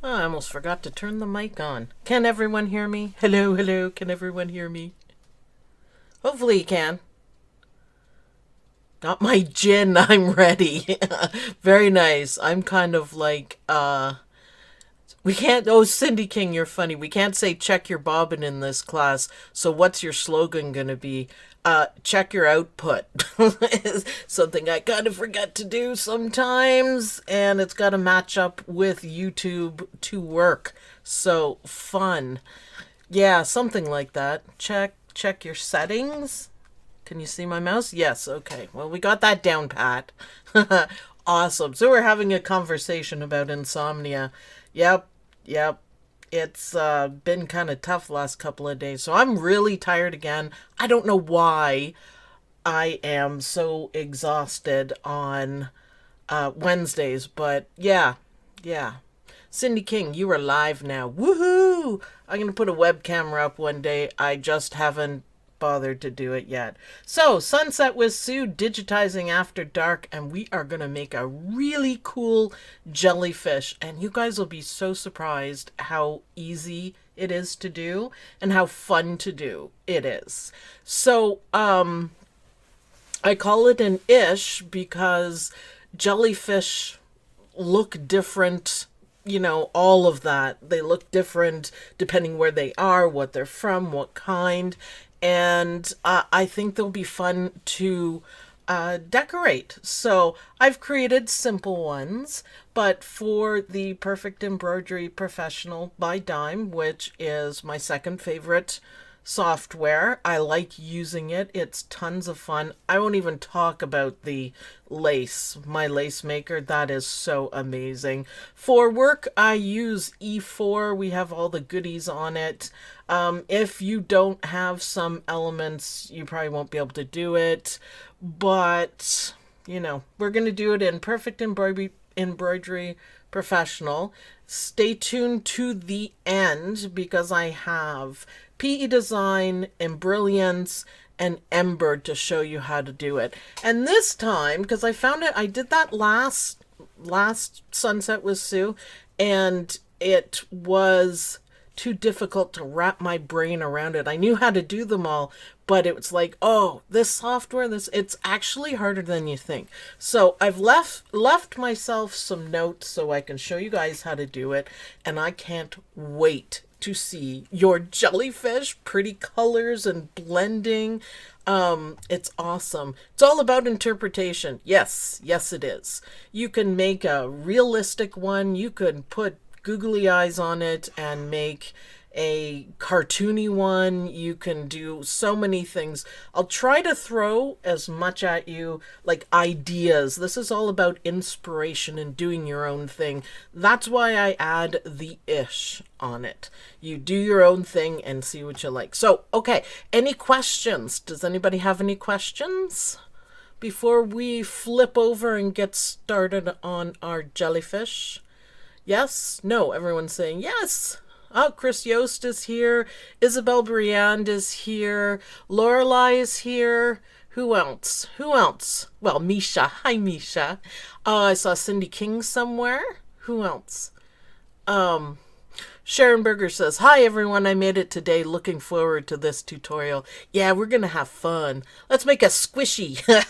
Oh, I almost forgot to turn the mic on. Can everyone hear me? Hello, hello. Can everyone hear me? Hopefully you can. Got my gin. I'm ready. Very nice. I'm kind of like, we can't, oh, Cindy King, you're funny. We can't say check your bobbin in this class. So what's your slogan going to be? Check your output. Something I kind of forget to do sometimes. And it's got to match up with YouTube to work. So fun. Yeah, something like that. Check your settings. Can you see my mouse? Yes, okay. Well, we got that down pat. Awesome. So we're having a conversation about insomnia. Yep, yep. It's been kind of tough last couple of days. So I'm really tired again. I don't know why I am so exhausted on Wednesdays, but yeah, yeah. Cindy King, you are live now. Woohoo! I'm going to put a web camera up one day. I just haven't bothered to do it yet. So, Sunset with Sue, digitizing after dark, and we are going to make a really cool jellyfish. And you guys will be so surprised how easy it is to do and how fun to do it is. So, I call it an ish because jellyfish look different, all of that. They look different depending where they are, what they're from, what kind. And I think they'll be fun to decorate. So I've created simple ones, but for the Perfect Embroidery Professional by Dime, which is my second favorite software. I like using it. It's tons of fun. I won't even talk about the lace, my lace maker. That is so amazing. For work, I use E4. We have all the goodies on it. If you don't have some elements, you probably won't be able to do it. But, we're going to do it in Perfect Embroidery Professional. Stay tuned to the end because I have PE Design, Embrilliance, and Embird to show you how to do it. And this time, because I found it, I did that last Sunset with Sue, and it was too difficult to wrap my brain around it. I knew how to do them all, but it was like, oh, this software, it's actually harder than you think. So I've left myself some notes so I can show you guys how to do it, and I can't wait to see your jellyfish, pretty colors and blending. It's awesome. It's all about interpretation. Yes, it is. You can make a realistic one. You could put googly eyes on it and make a cartoony one. You can do so many things. I'll try to throw as much at you like ideas. This is all about inspiration and doing your own thing. That's why I add the ish on it. You do your own thing and see what you like. So, okay, any questions? Does anybody have any questions before we flip over and get started on our jellyfish? Yes? No? Everyone's saying yes. Oh, Chris Yost is here. Isabel Briand is here. Lorelei is here. Who else? Well, Misha. Hi, Misha. I saw Cindy King somewhere. Who else? Sharon Berger says, hi, everyone. I made it today. Looking forward to this tutorial. Yeah, we're going to have fun. Let's make a squishy.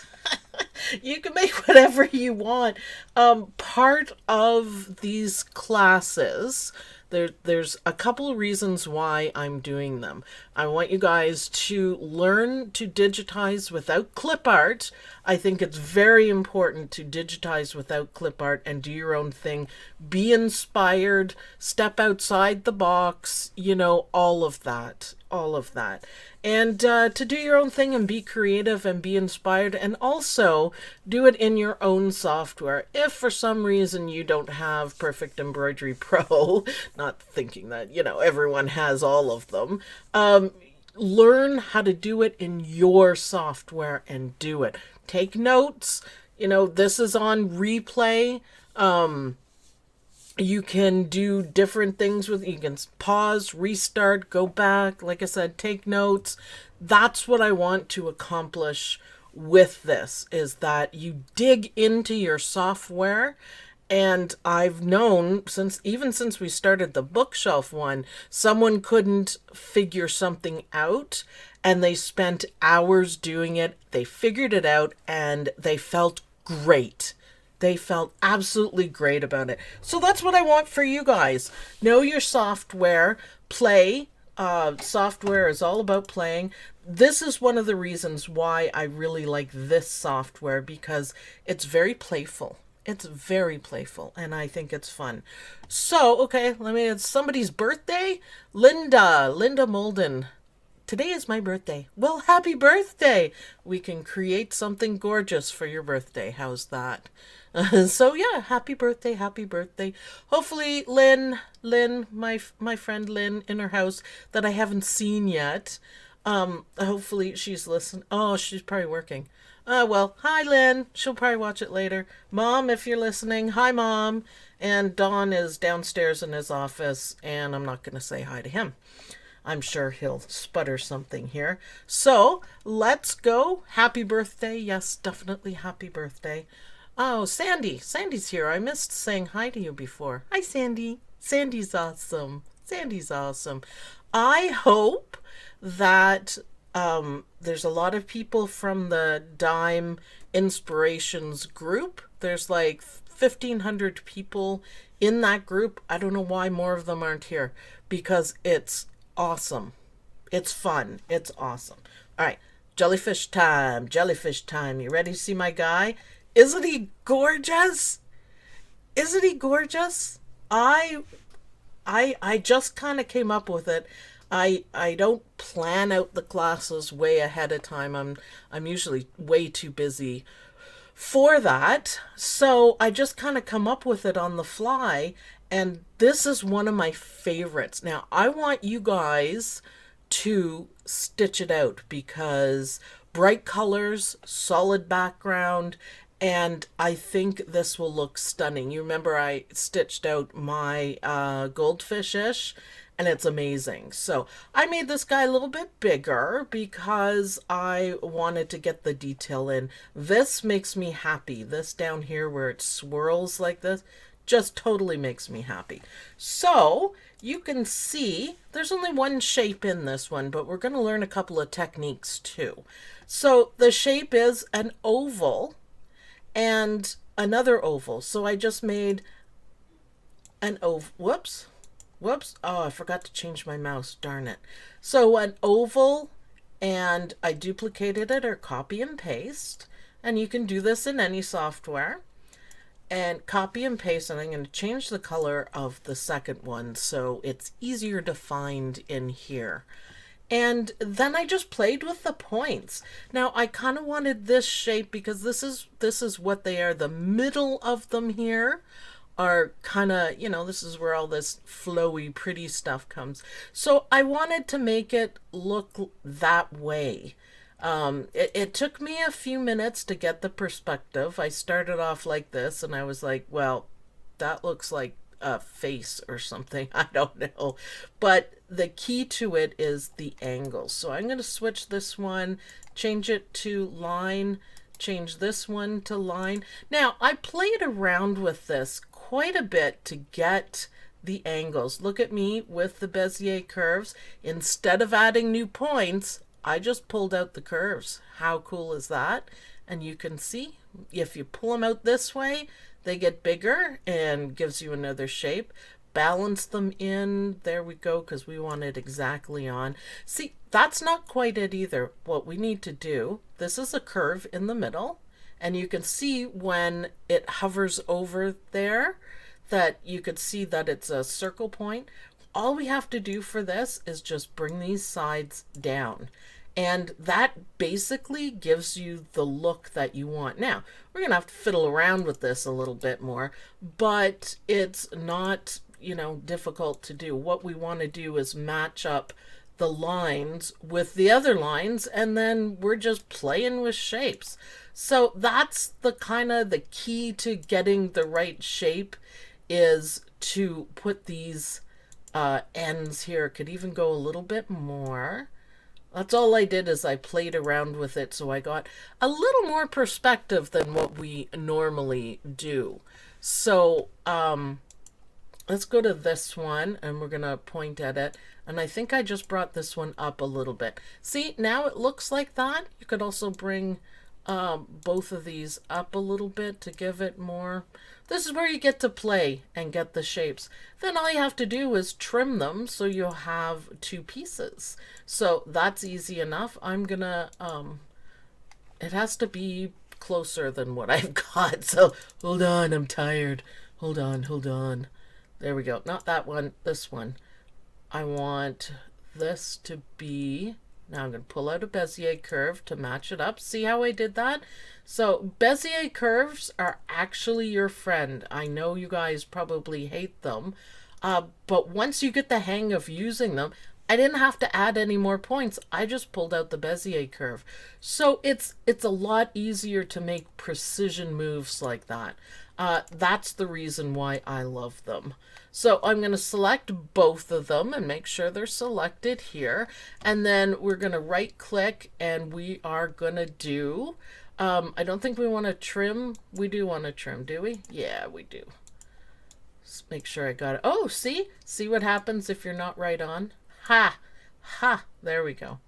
You can make whatever you want. Part of these classes, there's a couple of reasons why I'm doing them. I want you guys to learn to digitize without clip art. I think it's very important to digitize without clip art and do your own thing. Be inspired, step outside the box, all of that. And to do your own thing and be creative and be inspired, and also do it in your own software. If for some reason you don't have Perfect Embroidery Pro, not thinking that, everyone has all of them, learn how to do it in your software and do it. Take notes. This is on replay. You can do different things you can pause, restart, go back. Like I said, take notes. That's what I want to accomplish with this, is that you dig into your software And I've known since we started the bookshelf one, someone couldn't figure something out and they spent hours doing it. They figured it out and they felt great. They felt absolutely great about it. So that's what I want for you guys. Know your software, play. Software is all about playing. This is one of the reasons why I really like this software because it's very playful. It's very playful and I think it's fun. So, okay, it's somebody's birthday. Linda Molden. Today is my birthday. Well, happy birthday. We can create something gorgeous for your birthday. How's that? So yeah, happy birthday, happy birthday. Hopefully Lynn, my friend Lynn in her house that I haven't seen yet. Hopefully she's listening. Oh, she's probably working. Well, hi Lynn. She'll probably watch it later. Mom, if you're listening, hi Mom. And Don is downstairs in his office, and I'm not going to say hi to him. I'm sure he'll sputter something here. So let's go. Happy birthday. Yes, definitely happy birthday. Oh, Sandy. Sandy's here. I missed saying hi to you before. Hi, Sandy. Sandy's awesome. Sandy's awesome. I hope that there's a lot of people from the Dime Inspirations group. There's like 1,500 people in that group. I don't know why more of them aren't here because it's awesome. It's fun. It's awesome. All right. Jellyfish time. Jellyfish time. You ready to see my guy? Isn't he gorgeous? Isn't he gorgeous? I just kind of came up with it. I don't plan out the classes way ahead of time. I'm usually way too busy for that. So I just kind of come up with it on the fly, and this is one of my favorites. Now, I want you guys to stitch it out because bright colors, solid background, and I think this will look stunning. You remember I stitched out my goldfish-ish, and it's amazing. So I made this guy a little bit bigger because I wanted to get the detail in. This makes me happy. This down here where it swirls like this just totally makes me happy. So you can see there's only one shape in this one, but we're going to learn a couple of techniques too. So the shape is an oval and another oval. So I just made an oval. Whoops. Whoops. Oh, I forgot to change my mouse. Darn it. So an oval, and I duplicated it or copy and paste. And you can do this in any software. And copy and paste, and I'm going to change the color of the second one so it's easier to find in here. And then I just played with the points. Now I kind of wanted this shape because this is what they are. The middle of them here are kind of, this is where all this flowy, pretty stuff comes. So I wanted to make it look that way. It took me a few minutes to get the perspective. I started off like this and I was like, well, that looks like a face or something. I don't know. But the key to it is the angle. So I'm going to switch this one, change it to line, change this one to line. Now, I played around with this quite a bit to get the angles. Look at me with the Bezier curves. Instead of adding new points, I just pulled out the curves. How cool is that? And you can see if you pull them out this way, they get bigger and gives you another shape. Balance them in. There we go, because we want it exactly on. See, that's not quite it either. What we need to do, this is a curve in the middle, and you can see when it hovers over there that you could see that it's a circle point. All we have to do for this is just bring these sides down. And that basically gives you the look that you want. Now, we're going to have to fiddle around with this a little bit more, but it's not, difficult to do. What we want to do is match up the lines with the other lines, and then we're just playing with shapes. So that's the kind of the key to getting the right shape is to put these ends here. Could even go a little bit more. That's all I did is I played around with it so I got a little more perspective than what we normally do. So let's go to this one and we're going to point at it. And I think I just brought this one up a little bit. See, now it looks like that. You could also bring both of these up a little bit to give it more. This is where you get to play and get the shapes. Then all you have to do is trim them so you'll have two pieces. So that's easy enough. I'm gonna, it has to be closer than what I've got. So hold on, I'm tired. Hold on, hold on. There we go. Not that one, this one. I want this to be, now I'm going to pull out a Bezier curve to match it up. See how I did that? So Bezier curves are actually your friend. I know you guys probably hate them, but once you get the hang of using them, I didn't have to add any more points. I just pulled out the Bezier curve. So it's a lot easier to make precision moves like that. That's the reason why I love them. So I'm going to select both of them and make sure they're selected here. And then we're going to right click and we are going to do, I don't think we want to trim. We do want to trim, do we? Yeah, we do. Let's make sure I got it. Oh, see what happens if you're not right on? Ha! Ha! There we go.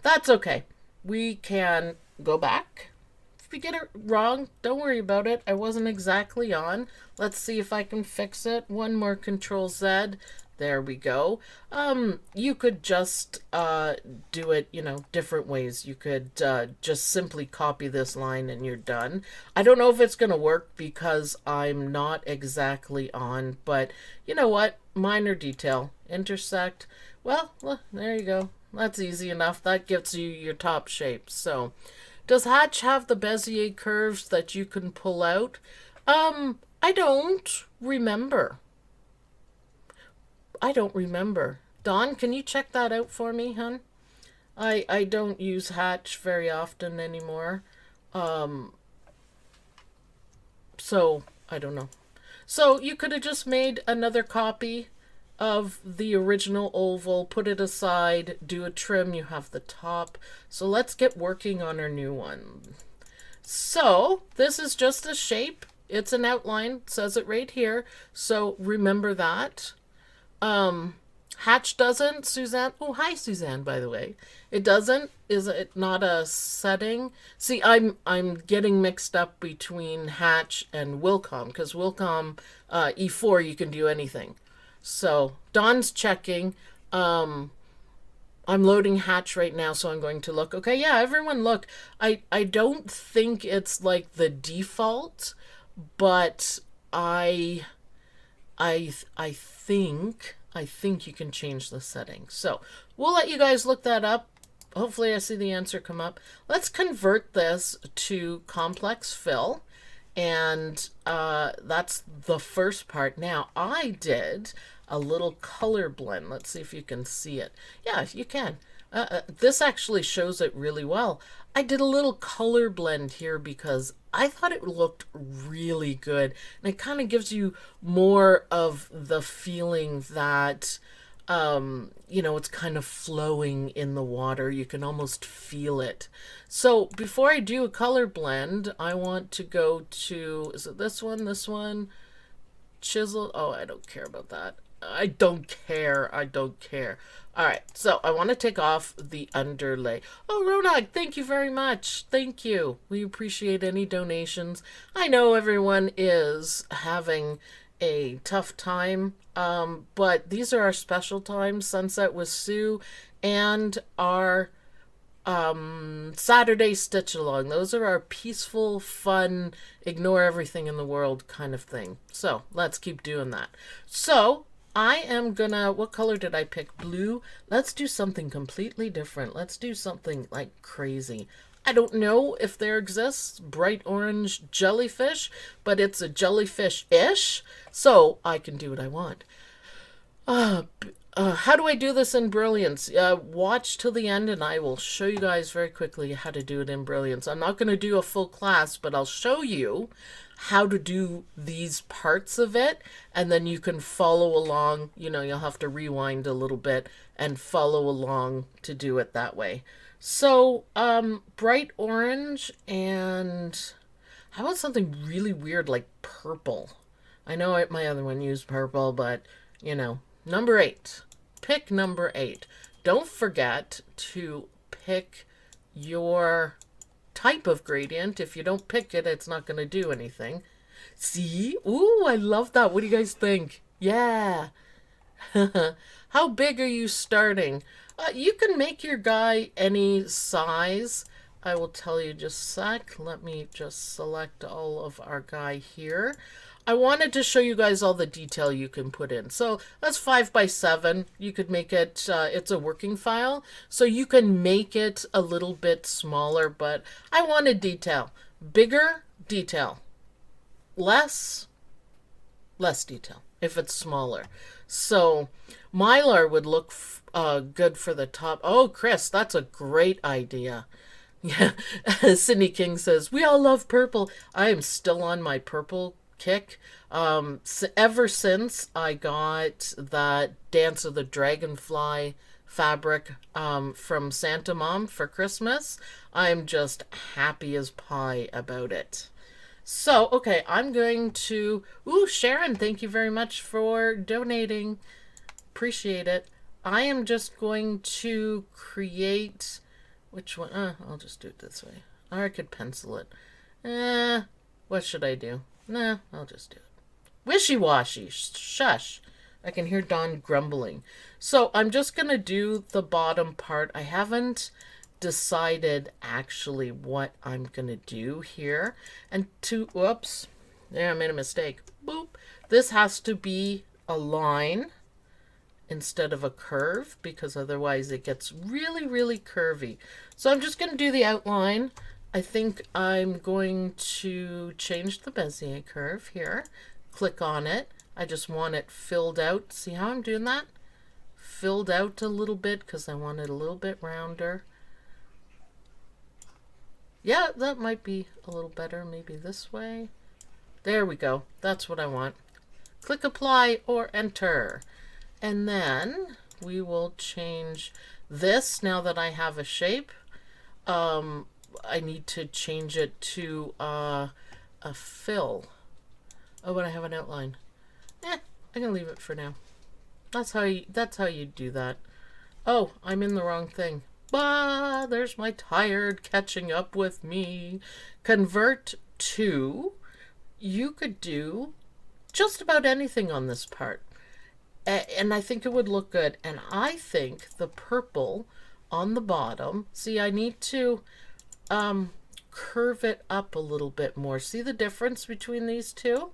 That's okay. We can go back. If we get it wrong, don't worry about it. I wasn't exactly on. Let's see if I can fix it. One more Control Z. There we go. You could just do it, different ways. You could just simply copy this line and you're done. I don't know if it's going to work because I'm not exactly on, but you know what? Minor detail. Intersect. Well, there you go. That's easy enough. That gets you your top shape. So, does Hatch have the Bezier curves that you can pull out? I don't remember. I don't remember. Dawn, can you check that out for me, hun? I don't use Hatch very often anymore. So, I don't know. So, you could have just made another copy of the original oval, put it aside, do a trim, you have the top. So let's get working on our new one. So this is just a shape. It's an outline, it says it right here. So remember that. Hatch doesn't, Suzanne. Oh, hi, Suzanne, by the way. It doesn't. Is it not a setting? See, I'm getting mixed up between Hatch and Wilcom because Wilcom E4 you can do anything. So Dawn's checking. I'm loading Hatch right now, so I'm going to look. Okay, yeah, everyone look. I don't think it's like the default, but I think you can change the settings. So we'll let you guys look that up. Hopefully I see the answer come up. Let's convert this to complex fill. And that's the first part. Now, I did a little color blend. Let's see if you can see it. Yeah, you can. This actually shows it really well. I did a little color blend here because I thought it looked really good. And it kind of gives you more of the feeling that, it's kind of flowing in the water. You can almost feel it. So before I do a color blend, I want to go to, is it this one? This one? Chisel. Oh, I don't care about that. I don't care. I don't care. All right. So I want to take off the underlay. Oh, Ronag, thank you very much. Thank you. We appreciate any donations. I know everyone is having a tough time, but these are our special times. Sunset with Sue and our Saturday stitch along. Those are our peaceful, fun, ignore everything in the world kind of thing. So let's keep doing that. So I am gonna, what color did I pick? Blue. Let's do something completely different. Let's do something like crazy. I don't know if there exists bright orange jellyfish, but it's a jellyfish-ish, so I can do what I want. How do I do this in Embrilliance? Watch till the end and I will show you guys very quickly how to do it in Embrilliance. I'm not going to do a full class, but I'll show you how to do these parts of it, and then you can follow along. You'll have to rewind a little bit and follow along to do it that way. So, bright orange, and how about something really weird like purple? I know my other one used purple, but, you know, number 8. Pick number 8. Don't forget to pick your type of gradient. If you don't pick it, it's not going to do anything. See? Ooh, I love that. What do you guys think? Yeah. How big are you starting? You can make your guy any size. I will tell you just a sec. Let me just select all of our guy here. I wanted to show you guys all the detail you can put in. So that's 5 by 7. You could make it, it's a working file. So you can make it a little bit smaller, but I wanted detail. Bigger, detail. Less detail if it's smaller. So Mylar would look good for the top. Oh, Chris, that's a great idea. Yeah, Cindy King says, we all love purple. I am still on my purple kick. Ever since I got that Dance of the Dragonfly fabric from Santa Mom for Christmas, I'm just happy as pie about it. So, okay, I'm going to... Ooh, Sharon, thank you very much for donating. Appreciate it. I am just going to create... Which one? I'll just do it this way. Or I could pencil it. What should I do? Nah, I'll just do it. Wishy-washy. Shush. I can hear Dawn grumbling. So I'm just going to do the bottom part. I haven't decided actually what I'm going to do here. And whoops. There, I made a mistake. Boop. This has to be a line instead of a curve, because otherwise it gets really, really curvy. So I'm just going to do the outline. I think I'm going to change the Bezier curve here. Click on it. I just want it filled out. See how I'm doing that? Filled out a little bit because I want it a little bit rounder. Yeah, that might be a little better. Maybe this way. There we go. That's what I want. Click apply or enter. And then we will change this. Now that I have a shape, I need to change it to a fill. Oh, but I have an outline. I can leave it for now. That's how you do that. Oh, I'm in the wrong thing. Bah, there's my tired catching up with me. Convert to, you could do just about anything on this part. And I think it would look good. And I think the purple on the bottom, see, I need to curve it up a little bit more. See the difference between these two?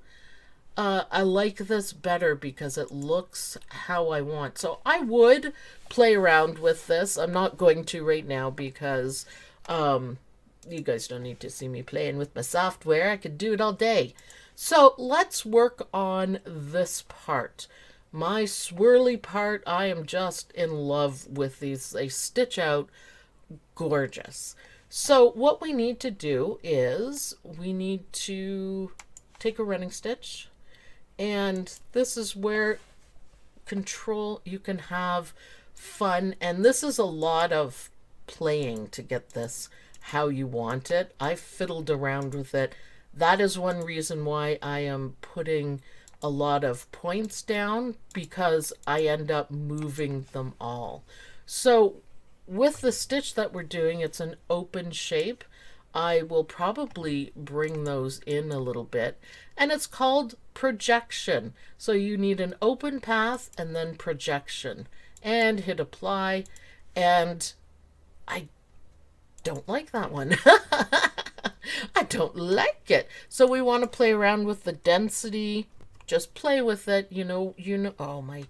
I like this better because it looks how I want. So I would play around with this. I'm not going to right now because you guys don't need to see me playing with my software. I could do it all day. So let's work on this part. My swirly part, I am just in love with these. They stitch out gorgeous. So what we need to do is we need to take a running stitch, and this is where control, you can have fun, and this is a lot of playing to get this how you want it. I fiddled around with it. That is one reason why I am putting a lot of points down, because I end up moving them all. So with the stitch that we're doing, it's an open shape. I will probably bring those in a little bit, and it's called projection. So you need an open path and then projection, and hit apply. And I don't like that one. I don't like it. So we want to play around with the density. Just play with it, you know. Oh, my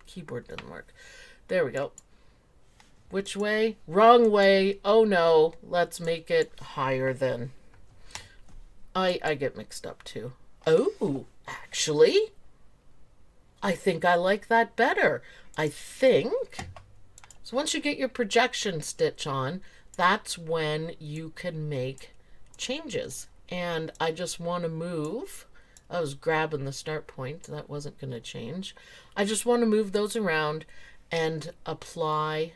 keyboard didn't work. There we go. Which way? Wrong way. Oh no, let's make it higher then. I get mixed up too. Oh, actually, I think I like that better. I think, so once you get your projection stitch on, that's when you can make changes. And I just want to move. I was grabbing the start point. That wasn't going to change. I just want to move those around and apply.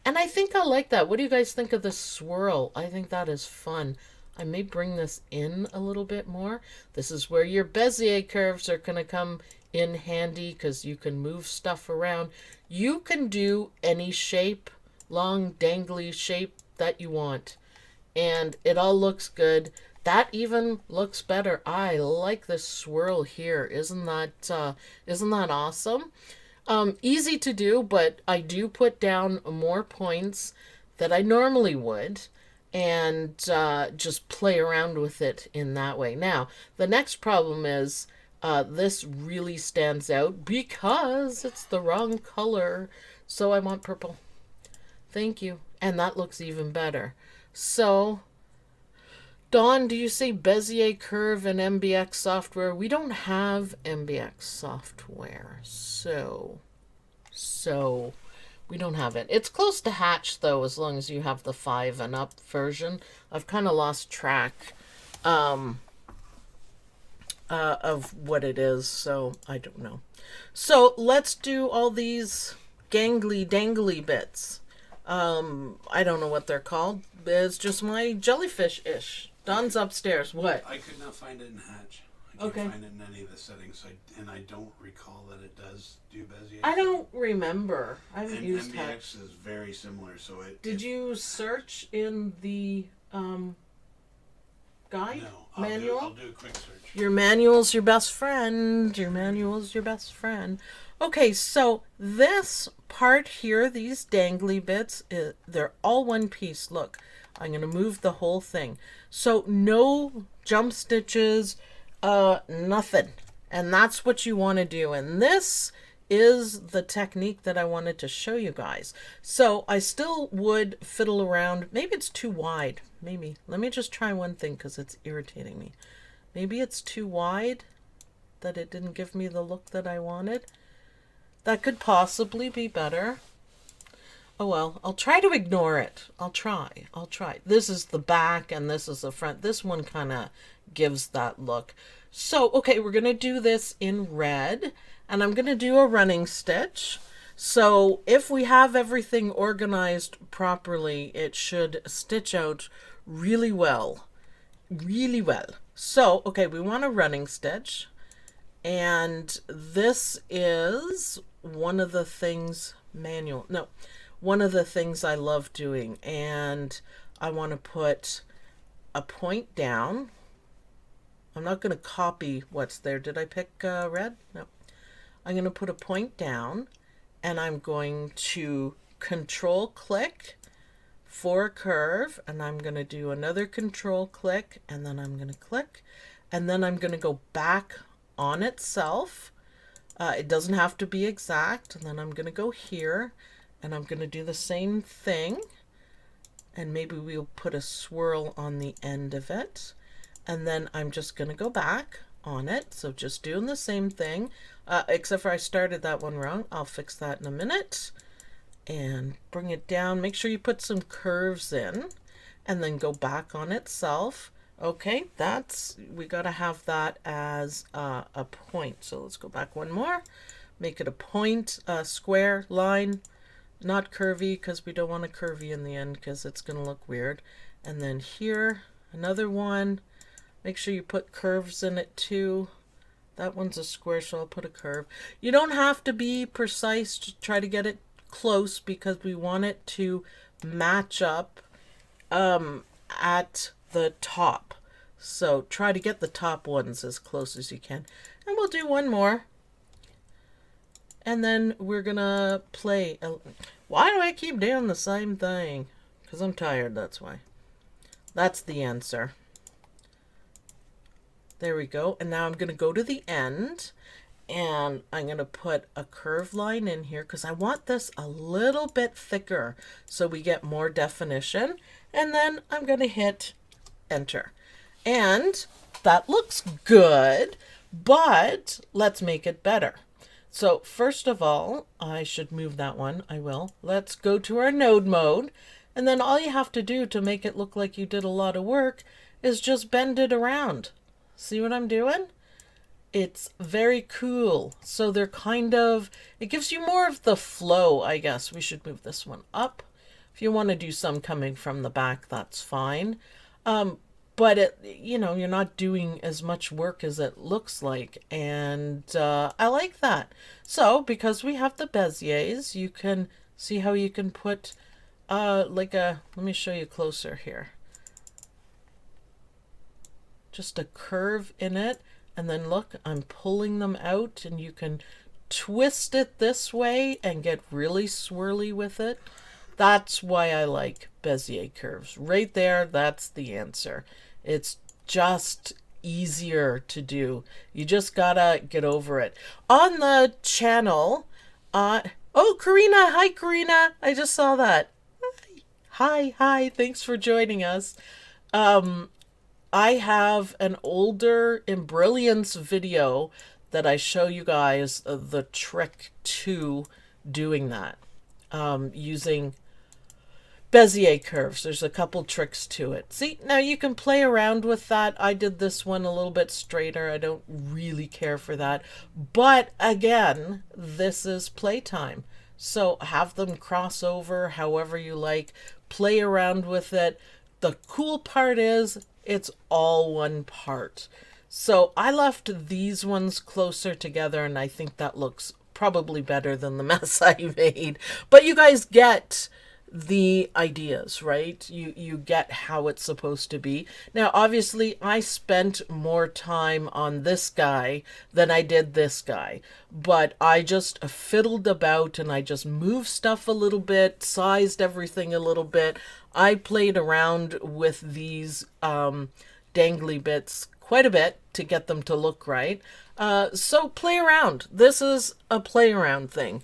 And I think I like that. What do you guys think of the swirl? I think that is fun. I may bring this in a little bit more. This is where your Bezier curves are going to come in handy because you can move stuff around. You can do any shape, long, dangly shape that you want. And it all looks good. That even looks better. I like this swirl here. Isn't that awesome? Easy to do, but I do put down more points that I normally would and just play around with it in that way. Now, the next problem is this really stands out because it's the wrong color. So I want purple. Thank you. And that looks even better. So, Dawn, do you say Bezier curve and MBX software? We don't have MBX software. So we don't have it. It's close to Hatch, though, as long as you have the 5 and up version. I've kind of lost track of what it is, so I don't know. So let's do all these gangly, dangly bits. I don't know what they're called. It's just my jellyfish-ish. Don's upstairs. What? I could not find it in Hatch. I can't find it in any of the settings, and I don't recall that it does do Bezier. I don't remember. I haven't used MBX Hatch. is very similar, so it... Did you search in the guide? No, manual? I'll do a quick search. Your manual's your best friend. Your manual's your best friend. Okay, so this part here, these dangly bits, they're all one piece. Look, I'm going to move the whole thing. So no jump stitches, nothing. And that's what you want to do. And this is the technique that I wanted to show you guys. So I still would fiddle around. Maybe it's too wide. Maybe. Let me just try one thing because it's irritating me. Maybe it's too wide that it didn't give me the look that I wanted. That could possibly be better. Oh well, I'll try to ignore it. I'll try. This is the back and this is the front. This one kind of gives that look. So, okay, we're going to do this in red. And I'm going to do a running stitch. So if we have everything organized properly, it should stitch out really well. Really well. So, okay, we want a running stitch. And this is one of the things one of the things I love doing. And I want to put a point down. I'm not going to copy what's there. Did I pick red? No. I'm going to put a point down and I'm going to control click for a curve, and I'm going to do another control click, and then I'm going to click, and then I'm going to go back on itself. It doesn't have to be exact. And then I'm going to go here and I'm going to do the same thing, and maybe we'll put a swirl on the end of it, and then I'm just going to go back on it. So just doing the same thing, except for I started that one wrong. I'll fix that in a minute. And bring it down. Make sure you put some curves in and then go back on itself. Okay, we got to have that as a point. So let's go back one more. Make it a point, square line, not curvy because we don't want a curvy in the end because it's going to look weird. And then here, another one. Make sure you put curves in it too. That one's a square, so I'll put a curve. You don't have to be precise to try to get it close because we want it to match up at the top. So try to get the top ones as close as you can. And we'll do one more. And then we're going to play. Why do I keep doing the same thing? Because I'm tired, that's why. That's the answer. There we go. And now I'm going to go to the end. And I'm going to put a curved line in here because I want this a little bit thicker so we get more definition. And then I'm going to hit enter. And that looks good, but let's make it better. So first of all, I should move that one. I will. Let's go to our node mode. And then all you have to do to make it look like you did a lot of work is just bend it around. See what I'm doing? It's very cool. So they're it gives you more of the flow, I guess. We should move this one up. If you want to do some coming from the back, that's fine. but it, you know, you're not doing as much work as it looks like, and I like that. So because we have the Beziers, you can see how you can put like a, let me show you closer here, just a curve in it, and then look, I'm pulling them out, and you can twist it this way and get really swirly with it. That's why I like Bezier curves. Right there, that's the answer. It's just easier to do. You just gotta get over it. On the channel, oh, Karina, hi Karina, I just saw that. Hi, thanks for joining us. I have an older Embrilliance video that I show you guys the trick to doing that, using Bezier curves. There's a couple tricks to it. See, now you can play around with that. I did this one a little bit straighter. I don't really care for that. But again, this is playtime. So have them cross over however you like. Play around with it. The cool part is it's all one part. So I left these ones closer together, and I think that looks probably better than the mess I made. But you guys get the ideas, right? You get how it's supposed to be. Now, obviously, I spent more time on this guy than I did this guy, but I just fiddled about and I just moved stuff a little bit, sized everything a little bit. I played around with these dangly bits quite a bit to get them to look right. So play around. This is a play around thing.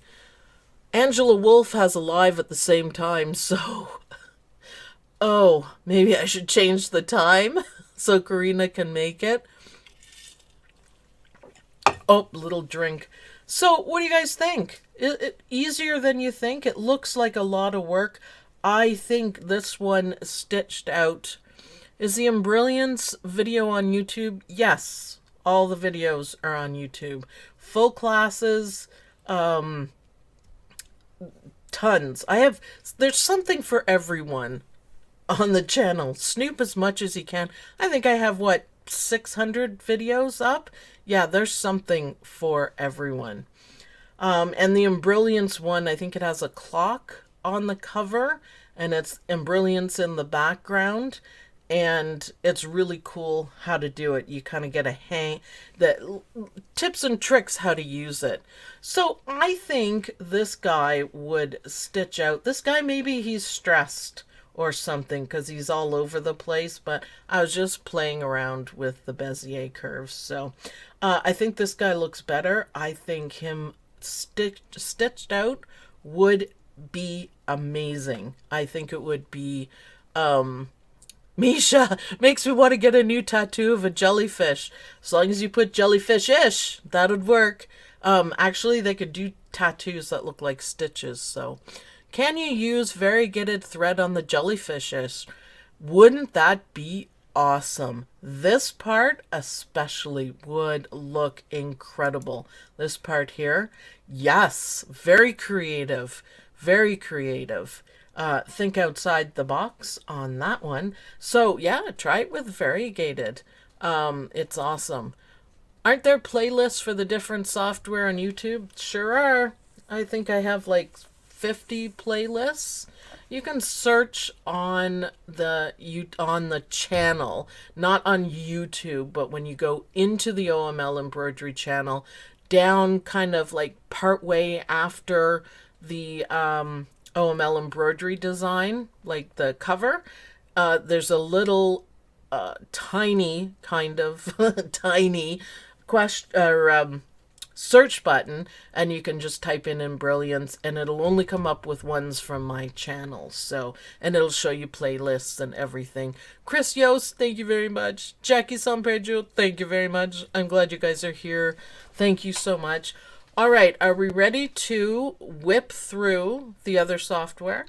Angela Wolf has a live at the same time, so oh, maybe I should change the time so Karina can make it. Oh, little drink. So what do you guys think? It easier than you think? It looks like a lot of work. I think this one stitched out. Is the Embrilliance video on YouTube? Yes, all the videos are on YouTube. Full classes, tons. There's something for everyone on the channel. Snoop as much as you can. I think I have, what, 600 videos up? Yeah, there's something for everyone. And the Embrilliance one, I think it has a clock on the cover, and it's Embrilliance in the background. And it's really cool how to do it. You kind of get a hang, the tips and tricks how to use it. So I think this guy would stitch out. This guy, maybe he's stressed or something because he's all over the place, but I was just playing around with the Bezier curves. So I think this guy looks better. I think him stitched out would be amazing. I think it would be Misha makes me want to get a new tattoo of a jellyfish. As long as you put jellyfish-ish, that would work. Actually, they could do tattoos that look like stitches. So, can you use variegated thread on the jellyfish-ish? Wouldn't that be awesome? This part especially would look incredible. This part here, yes, very creative, very creative. Think outside the box on that one. So yeah, try it with variegated. It's awesome. Aren't there playlists for the different software on YouTube? Sure are. I think I have like 50 playlists. You can search on the channel, not on YouTube, but when you go into the OML embroidery channel, down kind of like part way after the OML embroidery design, like the cover, there's a little tiny kind of tiny question or search button, and you can just type in Embrilliance and it'll only come up with ones from my channel. So, and it'll show you playlists and everything. Chris Yost, thank you very much. Jackie Sampejo, thank you very much. I'm glad you guys are here. Thank you so much. All right, are we ready to whip through the other software?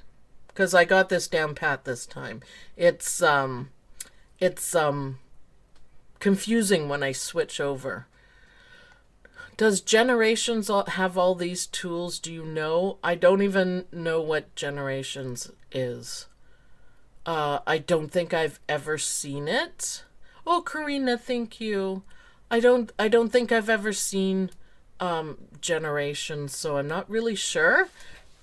Because I got this down pat this time. It's confusing when I switch over. Does Generations have all these tools? Do you know? I don't even know what Generations is. I don't think I've ever seen it. Oh, Karina, thank you. I don't think I've ever seen Generations, so I'm not really sure.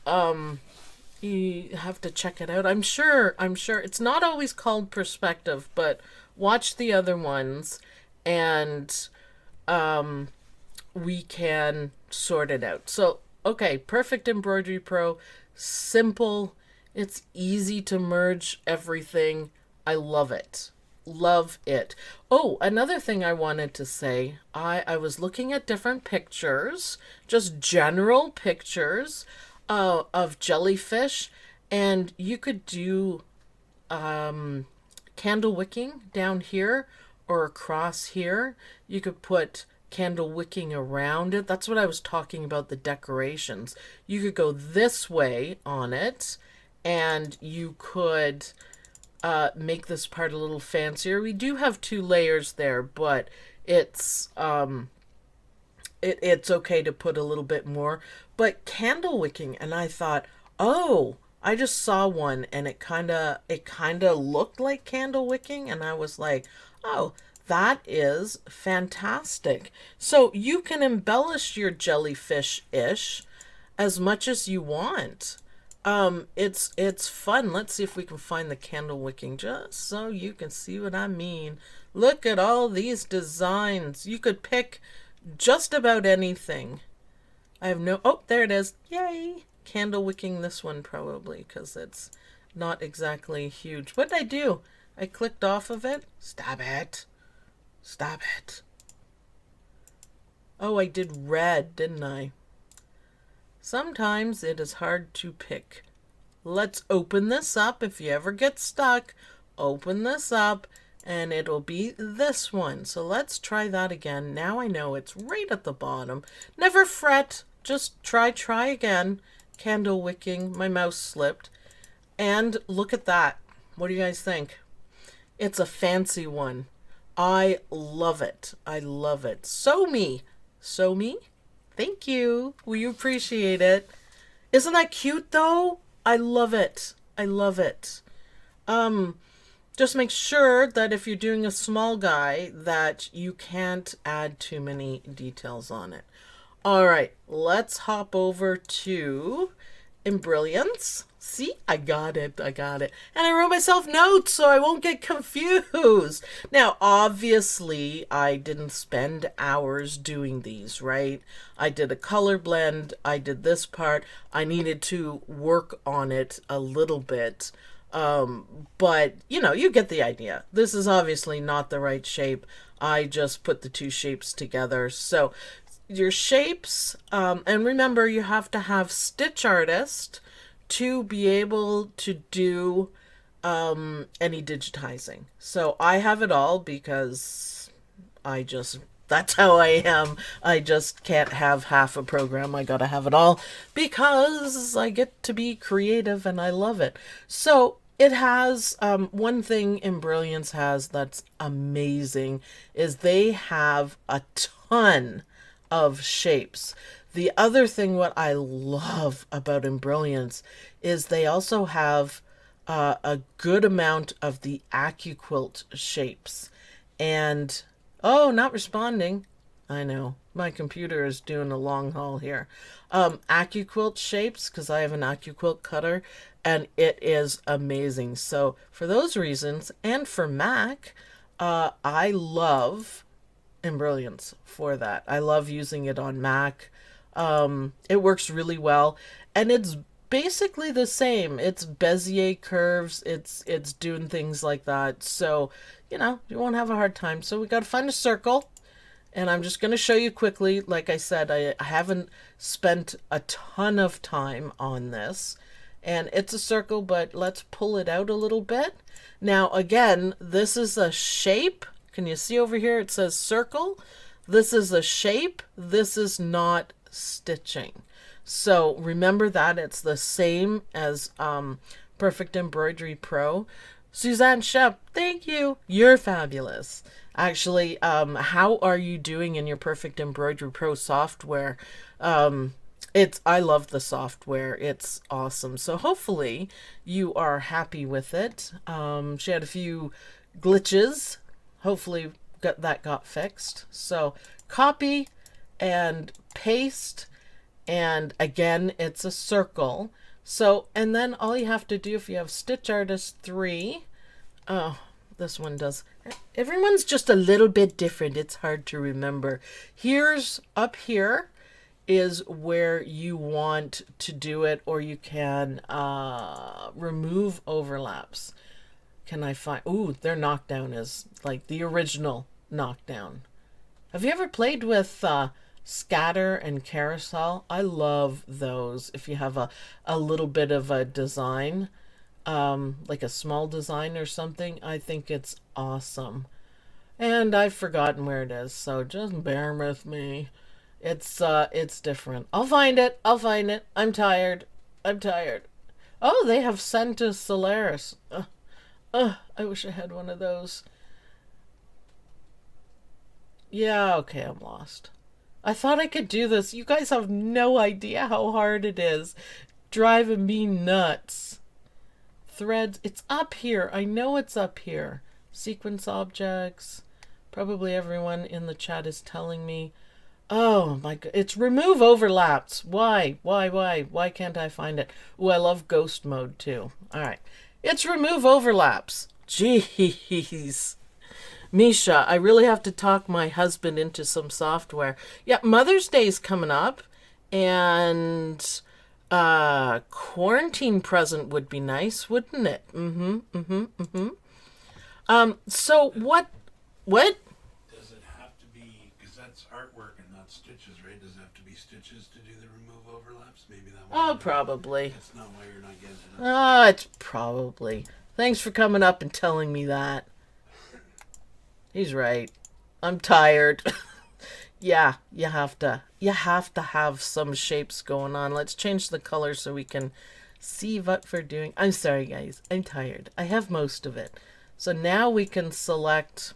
You have to check it out. I'm sure it's not always called Perspective, but watch the other ones and we can sort it out. So, okay, Perfect Embroidery Pro, simple. It's easy to merge everything. I love it. Love it. Oh, another thing I wanted to say, I was looking at different pictures, just general pictures of jellyfish, and you could do candle wicking down here or across here. You could put candle wicking around it. That's what I was talking about, the decorations. You could go this way on it, and you could make this part a little fancier. We do have two layers there, but it's it's okay to put a little bit more. But candle wicking, and I thought, oh, I just saw one, and it kind of looked like candle wicking, and I was like, oh, that is fantastic. So you can embellish your jellyfish ish as much as you want. It's fun. Let's see if we can find the candle wicking just so you can see what I mean. Look at all these designs. You could pick just about anything. I have no. Oh, there it is. Yay! Candle wicking this one probably because it's not exactly huge. What did I do? I clicked off of it. Stop it. Stop it. Oh, I did red, didn't I? Sometimes it is hard to pick. Let's open this up. If you ever get stuck, open this up and it'll be this one. So let's try that again. Now I know it's right at the bottom. Never fret. Just try again. Candle wicking. My mouse slipped. And look at that. What do you guys think? It's a fancy one. I love it. I love it. Sew me. Sew me. Thank you. We appreciate it. Isn't that cute though? I love it. I love it. Just make sure that if you're doing a small guy that you can't add too many details on it. All right, let's hop over to Embrilliance. See, I got it. I got it. And I wrote myself notes so I won't get confused. Now, obviously, I didn't spend hours doing these, right? I did a color blend. I did this part. I needed to work on it a little bit. But, you get the idea. This is obviously not the right shape. I just put the two shapes together. So, your shapes, and remember, you have to have Stitch Artist to be able to do any digitizing. So I have it all because that's how I am. I just can't have half a program. I gotta have it all because I get to be creative and I love it. So it has one thing Embrilliance has that's amazing is they have a ton of shapes. The other thing what I love about Embrilliance is they also have a good amount of the AccuQuilt shapes. And, oh, not responding. I know. My computer is doing a long haul here. AccuQuilt shapes, because I have an AccuQuilt cutter, and it is amazing. So for those reasons, and for Mac, I love Embrilliance for that. I love using it on Mac. It works really well, and it's basically the same. It's Bezier curves. It's doing things like that. So, you won't have a hard time. So we got to find a circle, and I'm just going to show you quickly. Like I said, I haven't spent a ton of time on this, and it's a circle, but let's pull it out a little bit. Now, again, this is a shape. Can you see over here? It says circle. This is a shape. This is not stitching. So remember that it's the same as Perfect Embroidery Pro. Suzanne Shep, thank you. You're fabulous. Actually, how are you doing in your Perfect Embroidery Pro software? I love the software. It's awesome. So hopefully you are happy with it. She had a few glitches. Hopefully got fixed. So copy and paste, and again it's a circle. So and then all you have to do, if you have Stitch Artist 3, oh, this one does. Everyone's just a little bit different. It's hard to remember. Here's up here is where you want to do it, or you can remove overlaps. Can I find? Ooh, their knockdown is like the original knockdown. Have you ever played with scatter and carousel? I love those. If you have a little bit of a design, like a small design or something, I think it's awesome. And I've forgotten where it is, so just bear with me. It's different. I'll find it. I'll find it. I'm tired. I'm tired. Oh, they have Santa Solaris. I wish I had one of those. Yeah, okay, I'm lost. I thought I could do this. You guys have no idea how hard it is. Driving me nuts. Threads. It's up here. I know it's up here. Sequence objects. Probably everyone in the chat is telling me. Oh my god. It's remove overlaps. Why? Why can't I find it? Oh, I love ghost mode too. All right. It's remove overlaps. Jeez. Misha, I really have to talk my husband into some software. Yeah, Mother's Day's coming up, and quarantine present would be nice, wouldn't it? So what? Does it have to be, because that's artwork and not stitches, right? Does it have to be stitches to do the remove overlaps? Maybe that Oh, one. probably. That's not why you're not getting it. Oh, it's probably. Thanks for coming up and telling me that. He's right. I'm tired. Yeah, you have to have some shapes going on. Let's change the color so we can see what we're doing. I'm sorry guys, I'm tired. I have most of it. So now we can select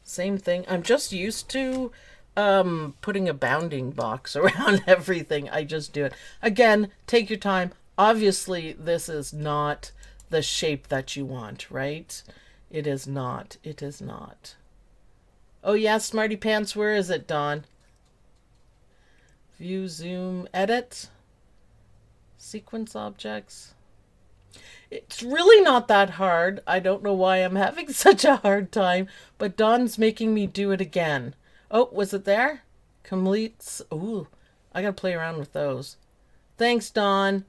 same thing. I'm just used to putting a bounding box around everything. I just do it. Again, take your time. Obviously, this is not the shape that you want, right? It is not. It is not. Oh yeah, Smarty Pants, where is it, Dawn? View, zoom, edit. Sequence objects. It's really not that hard. I don't know why I'm having such a hard time, but Dawn's making me do it again. Oh, was it there? Completes. Ooh, I gotta play around with those. Thanks, Dawn.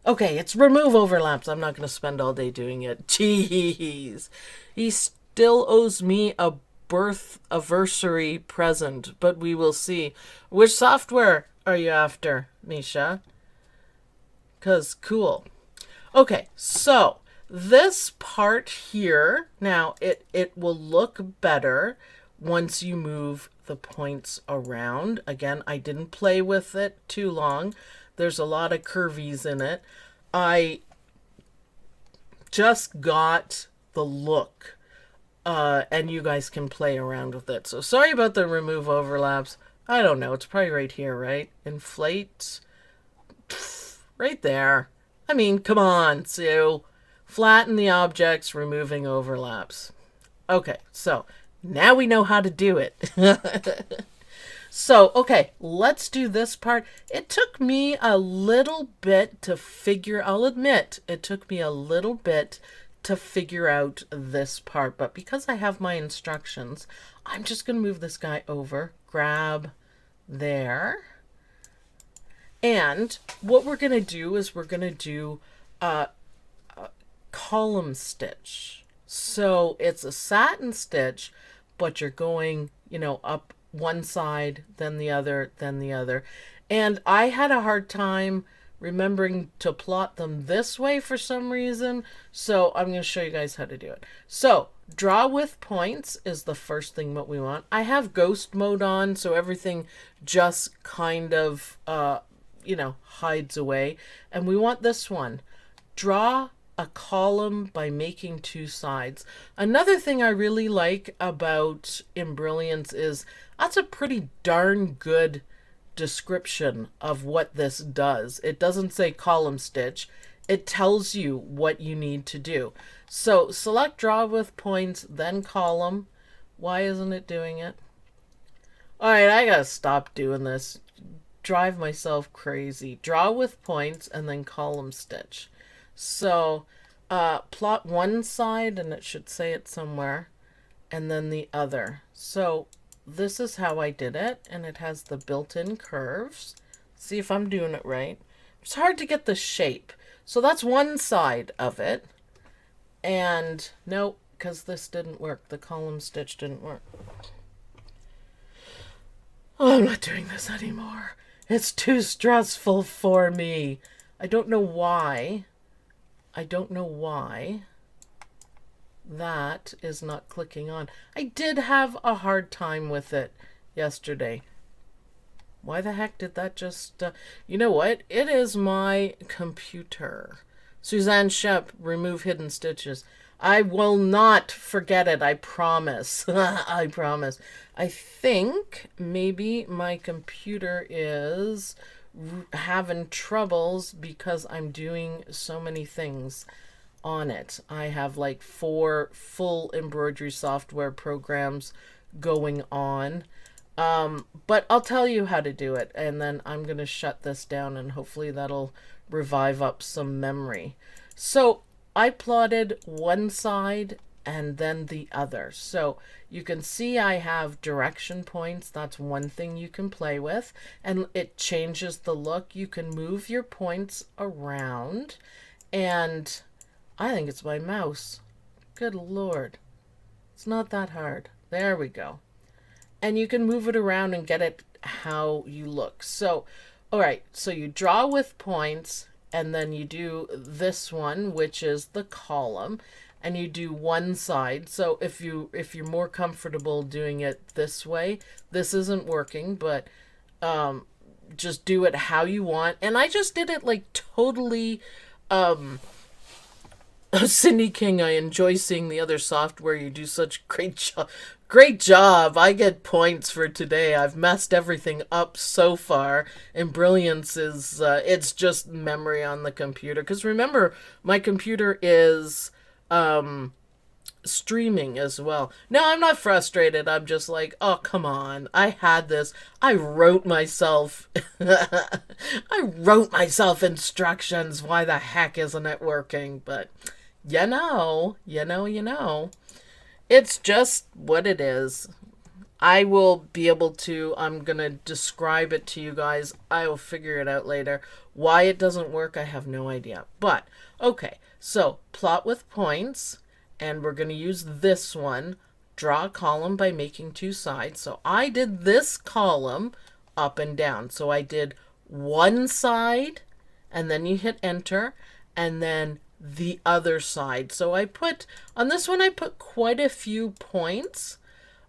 Okay, it's remove overlaps. I'm not going to spend all day doing it. Jeez. He still owes me a birth anniversary present, but we will see. Which software are you after, Misha? Because cool. Okay, so this part here, now it will look better once you move the points around. Again, I didn't play with it too long. There's a lot of curvies in it. I just got the look, and you guys can play around with it. So sorry about the remove overlaps. I don't know. It's probably right here, right? Inflate. Right there. I mean, come on, Sue. Flatten the objects, removing overlaps. Okay, so now we know how to do it. So, okay, let's do this part. It took me a little bit to figure, I'll admit, it took me a little bit to figure out this part. But because I have my instructions, I'm just going to move this guy over, grab there. And what we're going to do is we're going to do a column stitch. So it's a satin stitch, but you're going, you know, up one side, then the other, then the other. And I had a hard time remembering to plot them this way for some reason. So I'm going to show you guys how to do it. So draw with points is the first thing what we want. I have ghost mode on, so everything just kind of, you know, hides away. And we want this one. Draw a column by making two sides. Another thing I really like about Embrilliance is That's a pretty darn good description of what this does. It doesn't say column stitch. It tells you what you need to do. So select draw with points, then column. Why isn't it doing it? All right, I gotta stop doing this. Drive myself crazy. Draw with points and then column stitch. So plot one side, and it should say it somewhere, and then the other. So this is how I did it, and it has the built-in curves. See if I'm doing it right. It's hard to get the shape. So that's one side of it. And nope, because this didn't work. The column stitch didn't work. Oh, I'm not doing this anymore. It's too stressful for me. I don't know why. I don't know why that is not clicking on. I did have a hard time with it yesterday. Why the heck did that just... you know what? It is my computer. Suzanne Shep, remove hidden stitches. I will not forget it, I promise. I promise. I think maybe my computer is having troubles because I'm doing so many things on it. I have like 4 full embroidery software programs going on. But I'll tell you how to do it, and then I'm going to shut this down, and hopefully that'll revive up some memory. So I plotted one side and then the other. So you can see I have direction points. That's one thing you can play with, and it changes the look. You can move your points around, and I think it's my mouse. Good Lord. It's not that hard. There we go. And you can move it around and get it how you look. So, all right, so you draw with points, and then you do this one, which is the column, and you do one side. So if you're more comfortable doing it this way, this isn't working, but just do it how you want. And I just did it like totally Cindy King, I enjoy seeing the other software. You do such great job. Great job. I get points for today. I've messed everything up so far. Embrilliance is, it's just memory on the computer. Because remember, my computer is streaming as well. No, I'm not frustrated. I'm just like, oh, come on. I had this. I wrote myself. I wrote myself instructions. Why the heck isn't it working? But you know. It's just what it is. I will be able to, I'm going to describe it to you guys. I will figure it out later. Why it doesn't work, I have no idea. But, okay, so plot with points, and we're going to use this one. Draw a column by making 2 sides. So I did this column up and down. So I did one side, and then you hit enter, and then the other side. So I put, on this one I put quite a few points,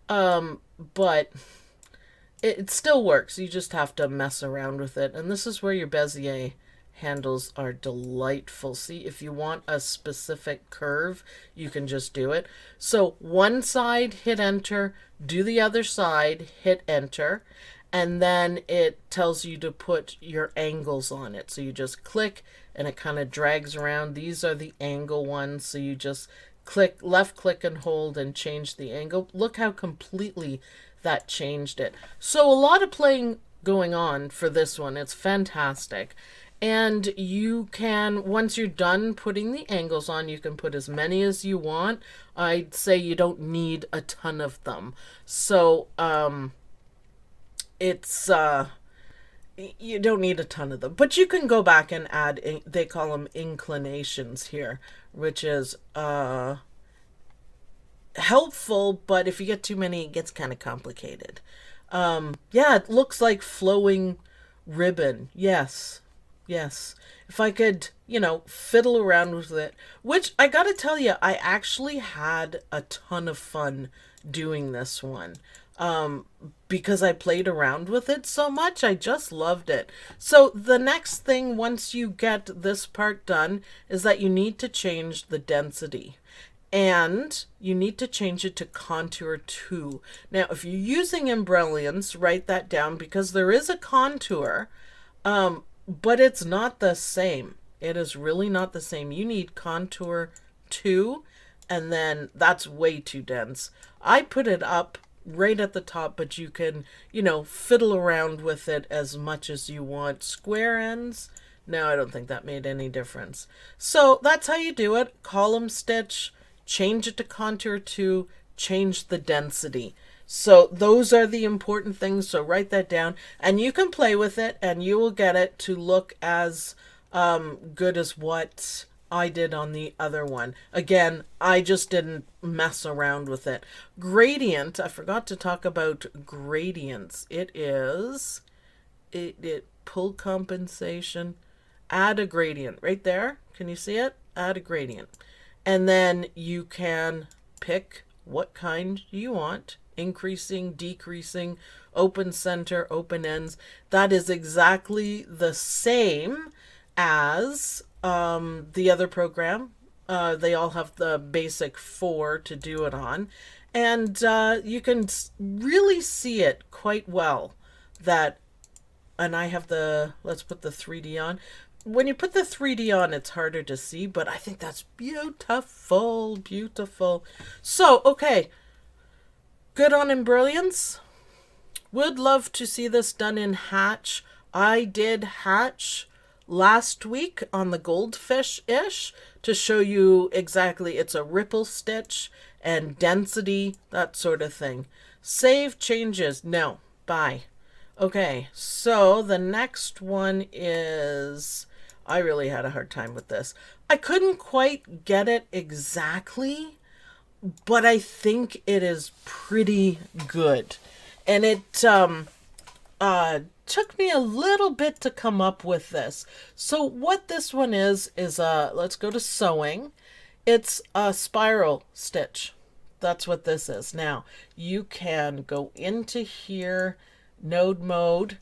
but it still works. You just have to mess around with it. And this is where your Bezier handles are delightful. See, if you want a specific curve, you can just do it. So one side, hit enter, do the other side, hit enter, and then it tells you to put your angles on it. So you just click and it kind of drags around. These are the angle ones. So you just click, left click and hold and change the angle. Look how completely that changed it. So a lot of playing going on for this one. It's fantastic. And you can, once you're done putting the angles on, you can put as many as you want. I'd say you don't need a ton of them. So, it's, you don't need a ton of them, but you can go back and add, they call them inclinations here, which is, helpful, but if you get too many, it gets kind of complicated. Yeah, it looks like flowing ribbon. Yes. If I could, fiddle around with it, which I gotta tell you, I actually had a ton of fun doing this one. Because I played around with it so much, I just loved it. So the next thing, once you get this part done, is that you need to change the density. and you need to change it to contour 2. Now, if you're using Embrilliance, write that down because there is a contour, but it's not the same. It is really not the same. You need contour 2, and then that's way too dense. I put it up right at the top, but you can, fiddle around with it as much as you want. Square ends, no, I don't think that made any difference. So that's how you do it. Column stitch, change it to contour 2, change the density. So those are the important things. So write that down and you can play with it and you will get it to look as good as what I did on the other one. Again, I just didn't mess around with it. Gradient, I forgot to talk about gradients. It pull compensation, add a gradient right there. Can you see it? Add a gradient. And then you can pick what kind you want, increasing, decreasing, open center, open ends. That is exactly the same as the other program. They all have the basic 4 to do it on. And you can really see it quite well that, and I have let's put the 3D on. When you put the 3D on, it's harder to see, but I think that's beautiful, beautiful. So, okay, good on Embrilliance. Would love to see this done in Hatch. I did Hatch last week on the goldfish-ish to show you exactly it's a ripple stitch and density, that sort of thing. Save changes. No. Bye. Okay, so the next one is, I really had a hard time with this. I couldn't quite get it exactly, but I think it is pretty good. And it took me a little bit to come up with this. So what this one is let's go to sewing. It's a spiral stitch. That's what this is. Now, you can go into here, node mode,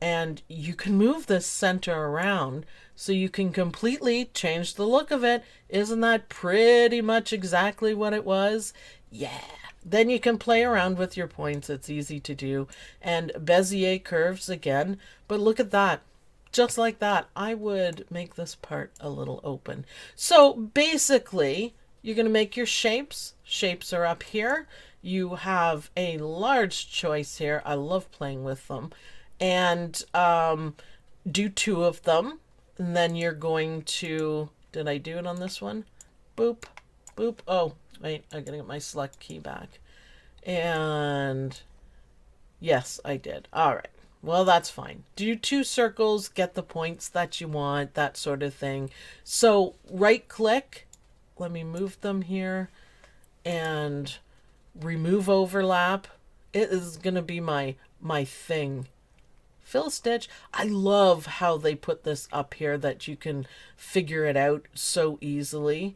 and you can move this center around so you can completely change the look of it. Isn't that pretty much exactly what it was? Yeah. Then you can play around with your points. It's easy to do. And Bezier curves again. But look at that. Just like that. I would make this part a little open. So basically, you're going to make your shapes. Shapes are up here. You have a large choice here. I love playing with them. And do 2 of them. And then you're going to, did I do it on this one? Boop, boop. Oh, wait, I gotta get my select key back. And yes, I did. All right. Well, that's fine. Do 2 circles, get the points that you want, that sort of thing. So right click, let me move them here and remove overlap. It is going to be my thing. Fill stitch. I love how they put this up here that you can figure it out so easily.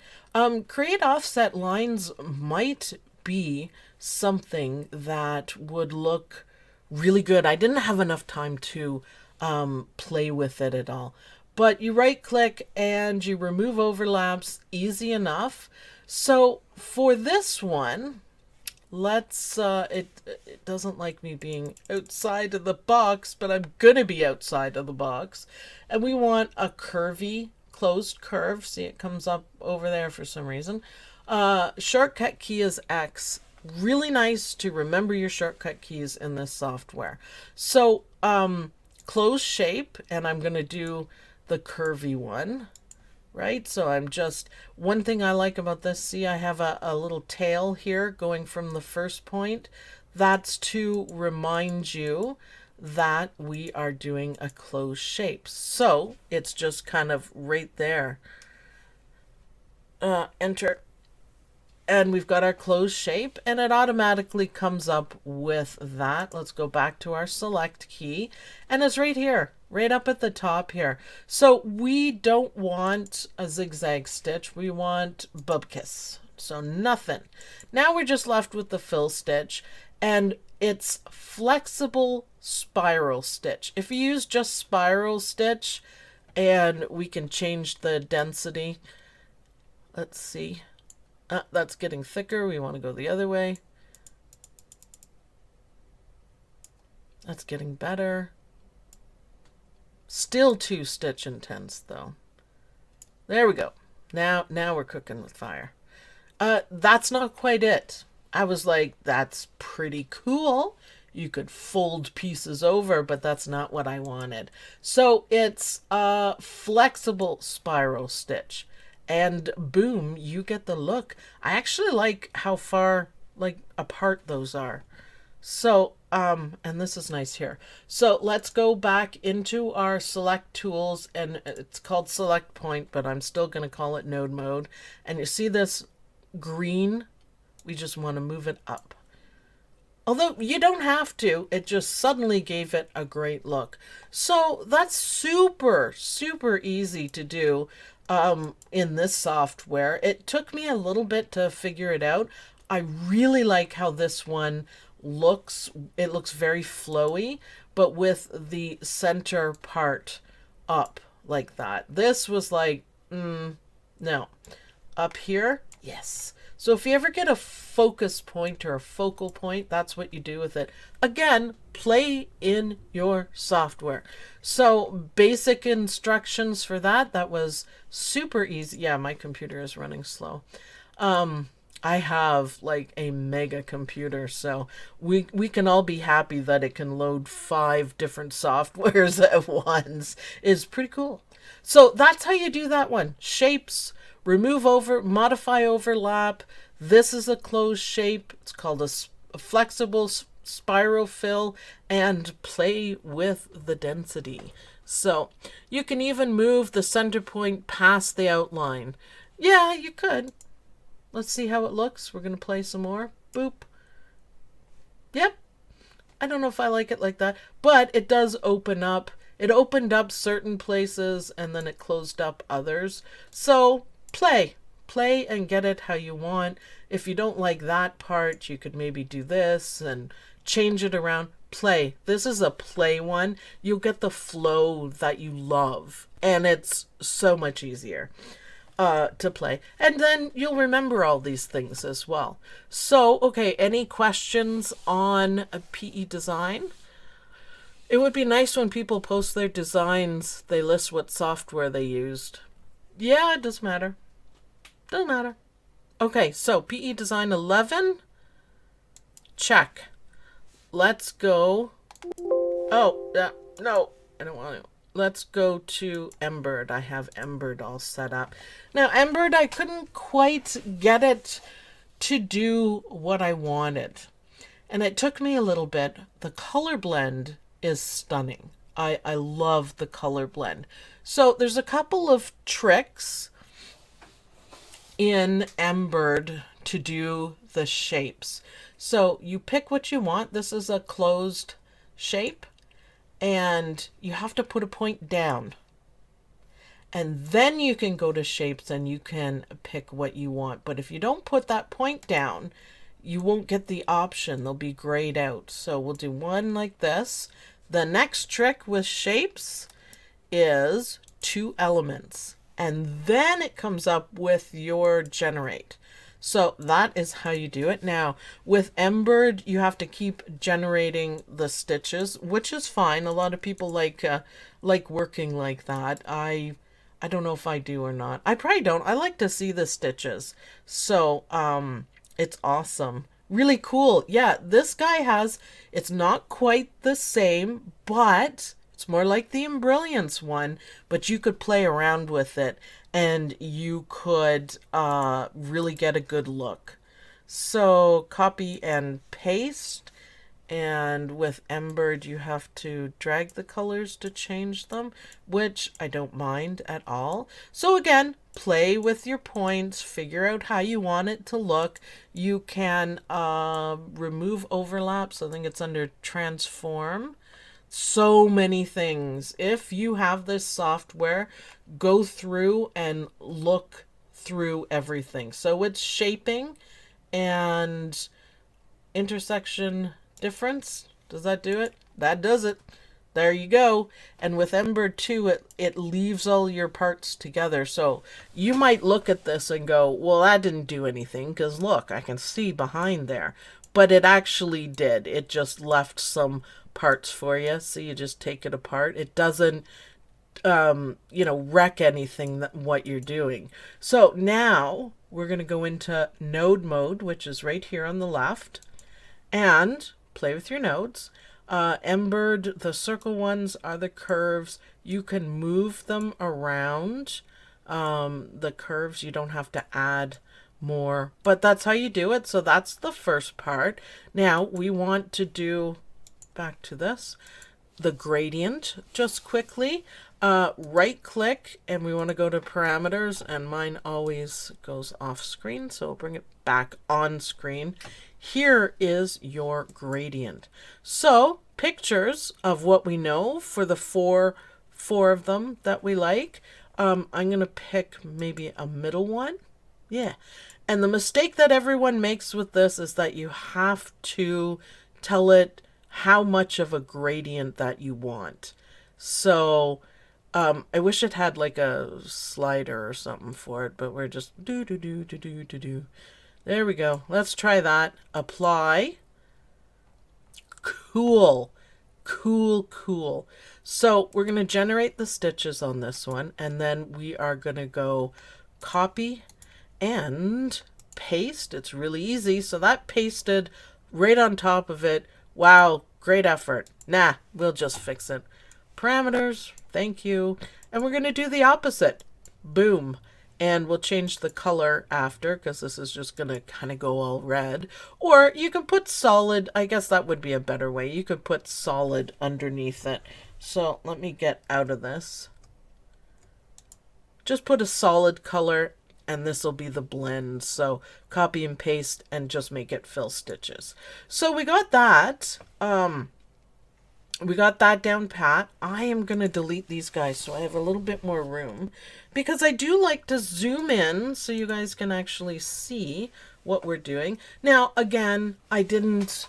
Create offset lines might be something that would look really good. I didn't have enough time to play with it at all. But you right click and you remove overlaps, easy enough. So for this one, let's it doesn't like me being outside of the box, but I'm gonna be outside of the box. And we want a curvy closed curve. See, it comes up over there for some reason. Shortcut key is X. Really nice to remember your shortcut keys in this software. So close shape, and I'm gonna do the curvy one. Right, so I'm just, one thing I like about this, see I have a little tail here going from the first point. That's to remind you that we are doing a closed shape. So it's just kind of right there. Enter. And we've got our closed shape and it automatically comes up with that. Let's go back to our select key and it's right here, right up at the top here. So we don't want a zigzag stitch. We want bubkis. So nothing. Now we're just left with the fill stitch and it's flexible spiral stitch. If you use just spiral stitch and we can change the density. Let's see. That's getting thicker. We want to go the other way. That's getting better. Still 2 stitch intense though. There we go. Now we're cooking with fire. That's not quite it. I was like, that's pretty cool. You could fold pieces over, but that's not what I wanted. So it's a flexible spiral stitch. And boom, you get the look. I actually like how far like apart those are. So, and this is nice here. So let's go back into our select tools, and it's called select point, but I'm still going to call it node mode. And you see this green? We just want to move it up. Although you don't have to, it just suddenly gave it a great look. So that's super, super easy to do in this software. It took me a little bit to figure it out. I really like how this one looks. It looks very flowy, but with the center part up like that. This was like, no. Up here, yes. So if you ever get a focus point or a focal point, that's what you do with it. Again, play in your software. So basic instructions for that. That was super easy. Yeah, my computer is running slow. I have like a mega computer, so we can all be happy that it can load 5 different softwares at once. It's pretty cool. So that's how you do that one. Shapes, remove over, modify overlap. This is a closed shape. It's called a flexible spiral fill, and play with the density. So you can even move the center point past the outline. Yeah, you could. Let's see how it looks. We're going to play some more. Boop. Yep. I don't know if I like it like that, but it does open up. It opened up certain places and then it closed up others. So play. Play and get it how you want. If you don't like that part, you could maybe do this and change it around. Play. This is a play one. You'll get the flow that you love. And it's so much easier to play. And then you'll remember all these things as well. So, okay, any questions on a PE design? It would be nice when people post their designs, they list what software they used. Yeah, it doesn't matter. Doesn't matter. Okay, so PE design 11. Check. Let's go. Oh, no, I don't want to. Let's go to Embird. I have Embird all set up. Now, Embird, I couldn't quite get it to do what I wanted. And it took me a little bit. The color blend is stunning. I love the color blend. So there's a couple of tricks in Embird to do the shapes. So you pick what you want. This is a closed shape. And you have to put a point down. And then you can go to shapes and you can pick what you want. But if you don't put that point down, you won't get the option. They'll be grayed out. So we'll do one like this. The next trick with shapes is 2 elements. And then it comes up with your generate. So that is how you do it. Now, with Embird, you have to keep generating the stitches, which is fine. A lot of people like working like that. I don't know if I do or not. I probably don't. I like to see the stitches. So, it's awesome. Really cool. Yeah, this guy has, it's not quite the same, but it's more like the Embrilliance one, but you could play around with it and you could really get a good look. So copy and paste, and with Embird you have to drag the colors to change them, which I don't mind at all. So again, play with your points, figure out how you want it to look. You can remove overlaps. I think it's under transform. So many things. If you have this software, go through and look through everything. So it's shaping and intersection difference. Does that do it? That does it. There you go. And with Embird 2, it leaves all your parts together. So you might look at this and go, well, that didn't do anything because look, I can see behind there. But it actually did. It just left some parts for you. So you just take it apart. It doesn't, wreck anything that what you're doing. So now we're going to go into node mode, which is right here on the left, and play with your nodes. Embird, the circle ones are the curves. You can move them around. The curves, you don't have to add more, but that's how you do it. So that's the first part. Now we want to do, back to this, the gradient just quickly. Right click, and we want to go to parameters, and mine always goes off screen, so I'll bring it back on screen. Here is your gradient. So pictures of what we know for the four of them that we like. I'm going to pick maybe a middle one. Yeah. And the mistake that everyone makes with this is that you have to tell it how much of a gradient that you want. So I wish it had like a slider or something for it, but we're just do. There we go. Let's try that. Apply. Cool. Cool. So we're going to generate the stitches on this one, and then we are going to go copy and paste. It's really easy. So that pasted right on top of it. Wow, great effort. Nah, we'll just fix it. Parameters, thank you. And we're going to do the opposite. Boom. And we'll change the color after, because this is just going to kind of go all red. Or you can put solid. I guess that would be a better way. You could put solid underneath it. So let me get out of this. Just put a solid color, and this will be the blend. So copy and paste and just make it fill stitches. So we got that. We got that down pat. I am going to delete these guys so I have a little bit more room, because I do like to zoom in so you guys can actually see what we're doing. Now, again, I didn't,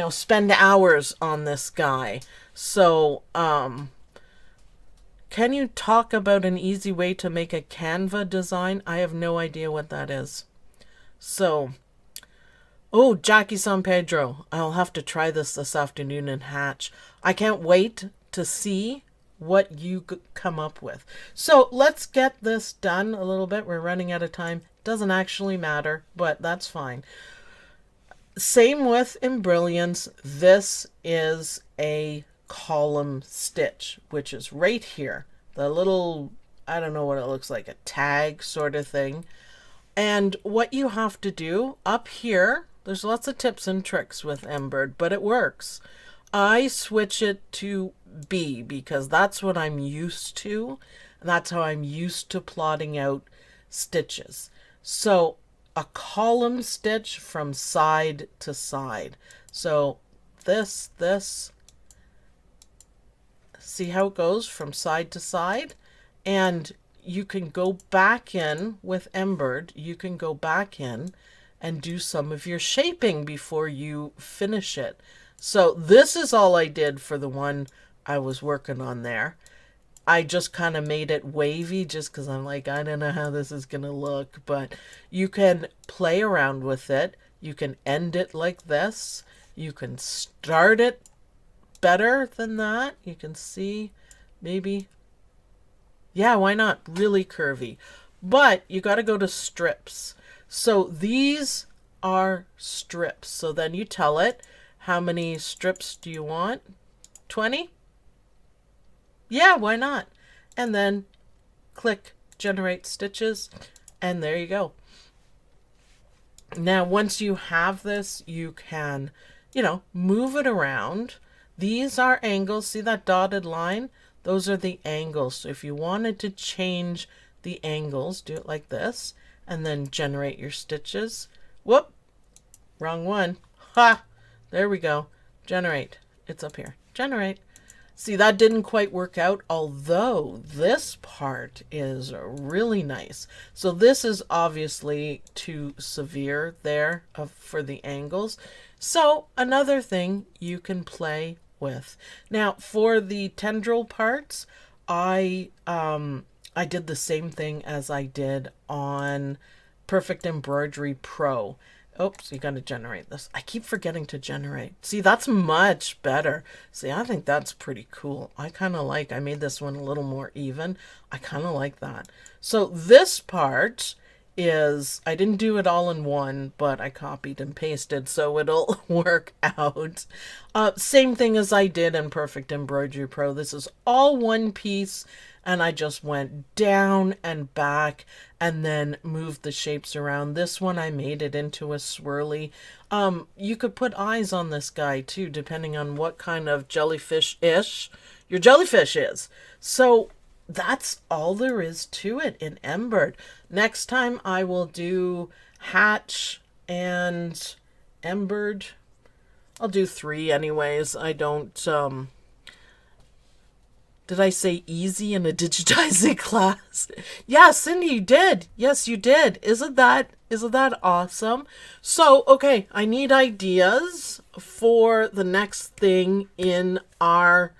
spend hours on this guy. So, can you talk about an easy way to make a Canva design? I have no idea what that is. So, oh, Jackie San Pedro. I'll have to try this afternoon and hatch. I can't wait to see what you come up with. So let's get this done a little bit. We're running out of time. Doesn't actually matter, but that's fine. Same with Embrilliance. This is a column stitch, which is right here. The little, I don't know what it looks like, a tag sort of thing. And what you have to do up here, there's lots of tips and tricks with Embird, but it works. I switch it to B because that's what I'm used to. And that's how I'm used to plotting out stitches. So a column stitch from side to side. So this, see how it goes from side to side? And you can go back in with Embird. You can go back in and do some of your shaping before you finish it. So this is all I did for the one I was working on there. I just kind of made it wavy just because I'm like, I don't know how this is going to look. But you can play around with it. You can end it like this. You can start it better than that. You can see maybe. Yeah, why not? Really curvy. But you got to go to strips. So these are strips. So then you tell it, how many strips do you want? 20? Yeah, why not? And then click generate stitches, and there you go. Now, once you have this, you can, move it around. These are angles. See that dotted line? Those are the angles. So if you wanted to change the angles, do it like this, and then generate your stitches. Whoop, wrong one. Ha! There we go. Generate. It's up here. Generate. See, that didn't quite work out, although this part is really nice. So this is obviously too severe there for the angles. So another thing you can play with. Now, for the tendril parts, I did the same thing as I did on Perfect Embroidery Pro. Oops, you got to generate this. I keep forgetting to generate. See, that's much better. See, I think that's pretty cool. I made this one a little more even. I kind of like that. So this part is, I didn't do it all in one, but I copied and pasted so it'll work out. Same thing as I did in Perfect Embroidery Pro. This is all one piece, and I just went down and back and then moved the shapes around. This one I made it into a swirly. You could put eyes on this guy too, depending on what kind of jellyfish-ish your jellyfish is. So that's all there is to it in Embird. Next time I will do Hatch and Embird. I'll do 3 anyways. I don't, did I say easy in a digitizing class? Yeah, Cindy, you did. Yes, you did. Isn't that awesome? So, okay, I need ideas for the next thing in our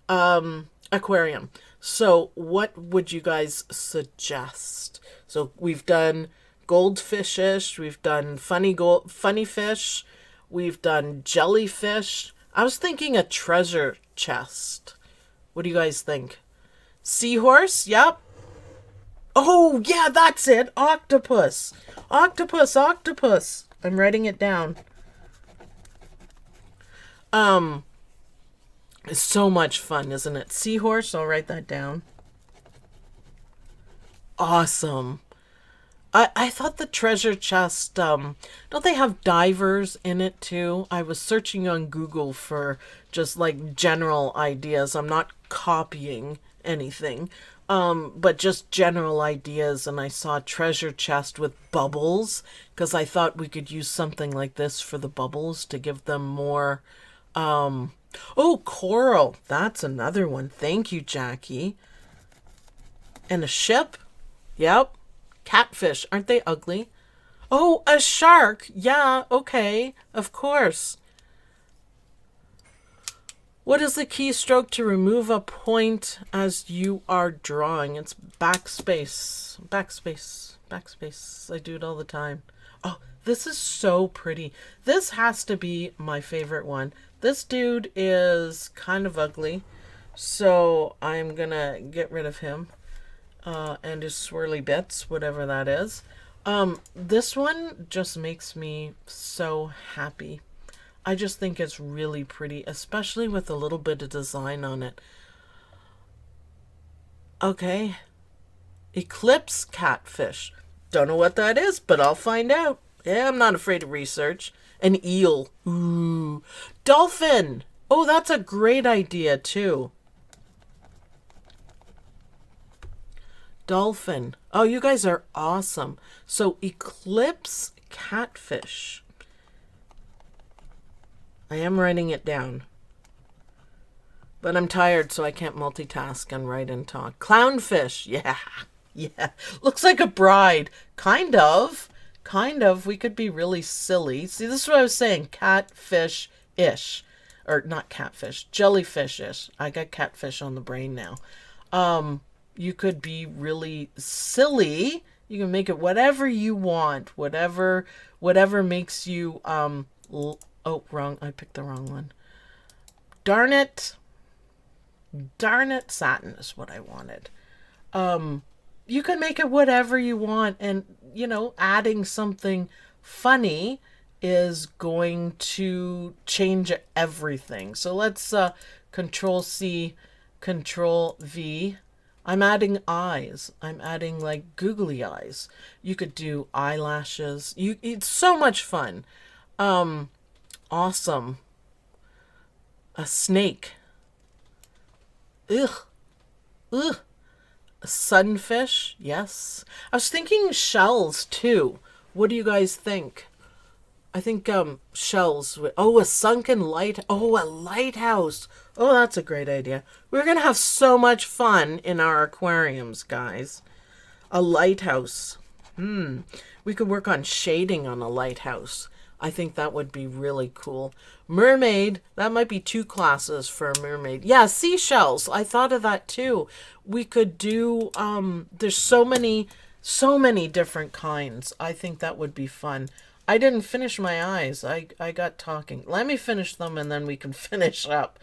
aquarium. So what would you guys suggest? So we've done goldfish-ish, we've done funny fish, we've done jellyfish. I was thinking a treasure chest. What do you guys think? Seahorse? Yep. Oh, yeah, that's it. Octopus. Octopus. I'm writing it down. It's so much fun, isn't it? Seahorse, I'll write that down. Awesome. I thought the treasure chest, don't they have divers in it too? I was searching on Google for just like general ideas. I'm not copying anything, but just general ideas. And I saw treasure chest with bubbles because I thought we could use something like this for the bubbles to give them more, oh, coral. That's another one. Thank you, Jackie. And a ship. Yep. Catfish. Aren't they ugly? Oh, a shark. Yeah, okay. Of course. What is the keystroke to remove a point as you are drawing? It's backspace. Backspace. I do it all the time. Oh, this is so pretty. This has to be my favorite one. This dude is kind of ugly, so I'm gonna get rid of him and his swirly bits, whatever that is. This one just makes me so happy. I just think it's really pretty, especially with a little bit of design on it. Okay. Eclipse catfish. Don't know what that is, but I'll find out. Yeah, I'm not afraid of research. An eel. Ooh. Dolphin. Oh, that's a great idea, too. Dolphin. Oh, you guys are awesome. So, eclipse catfish. I am writing it down. But I'm tired, so I can't multitask and write and talk. Clownfish. Yeah. Yeah. Looks like a bride. Kind of. We could be really silly. See, this is what I was saying. Catfish-ish. Or not catfish. Jellyfish-ish. I got catfish on the brain now. You could be really silly. You can make it whatever you want. Whatever makes you, oh, wrong. I picked the wrong one. Darn it. Satin is what I wanted. You can make it whatever you want, and adding something funny is going to change everything. So let's Control C, Control V. I'm adding eyes. I'm adding like googly eyes. You could do eyelashes. It's so much fun. Awesome. A snake. Ugh. A sunfish. Yes. I was thinking shells too. What do you guys think? I think shells. Oh, a sunken light. Oh, a lighthouse. Oh, that's a great idea. We're going to have so much fun in our aquariums, guys. A lighthouse. We could work on shading on a lighthouse. I think that would be really cool. Mermaid, that might be 2 classes for a mermaid. Yeah, seashells. I thought of that too. We could do, there's so many different kinds. I think that would be fun. I didn't finish my eyes. I got talking. Let me finish them and then we can finish up.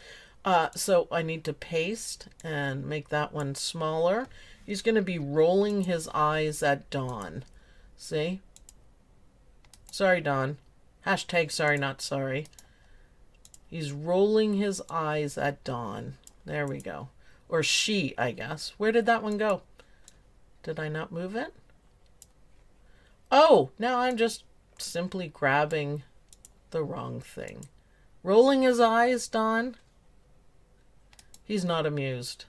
So I need to paste and make that one smaller. He's going to be rolling his eyes at dawn. See? Sorry, Dawn. Hashtag sorry, not sorry. He's rolling his eyes at dawn. There we go. Or she, I guess. Where did that one go? Did I not move it? Oh, now I'm just simply grabbing the wrong thing. Rolling his eyes, Dawn. He's not amused.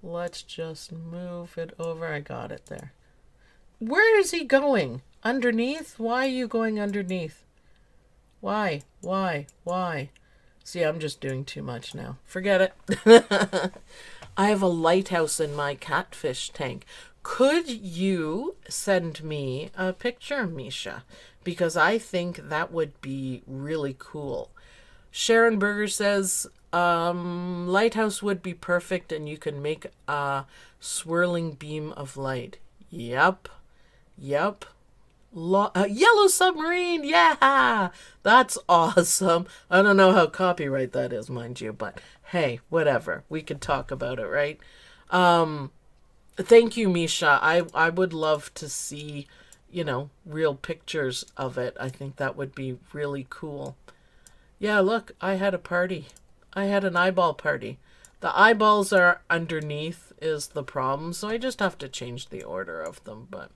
Let's just move it over. I got it there. Where is he going? Underneath? Why are you going underneath? Why? Why? See, I'm just doing too much now. Forget it. I have a lighthouse in my catfish tank. Could you send me a picture, Misha? Because I think that would be really cool. Sharon Berger says, lighthouse would be perfect and you can make a swirling beam of light. Yep. Yellow submarine, yeah, that's awesome. I don't know how copyright that is, mind you, but hey, whatever. We could talk about it, right? Thank you, Misha. I would love to see, real pictures of it. I think that would be really cool. Yeah, look, I had a party. I had an eyeball party. The eyeballs are underneath is the problem, so I just have to change the order of them, but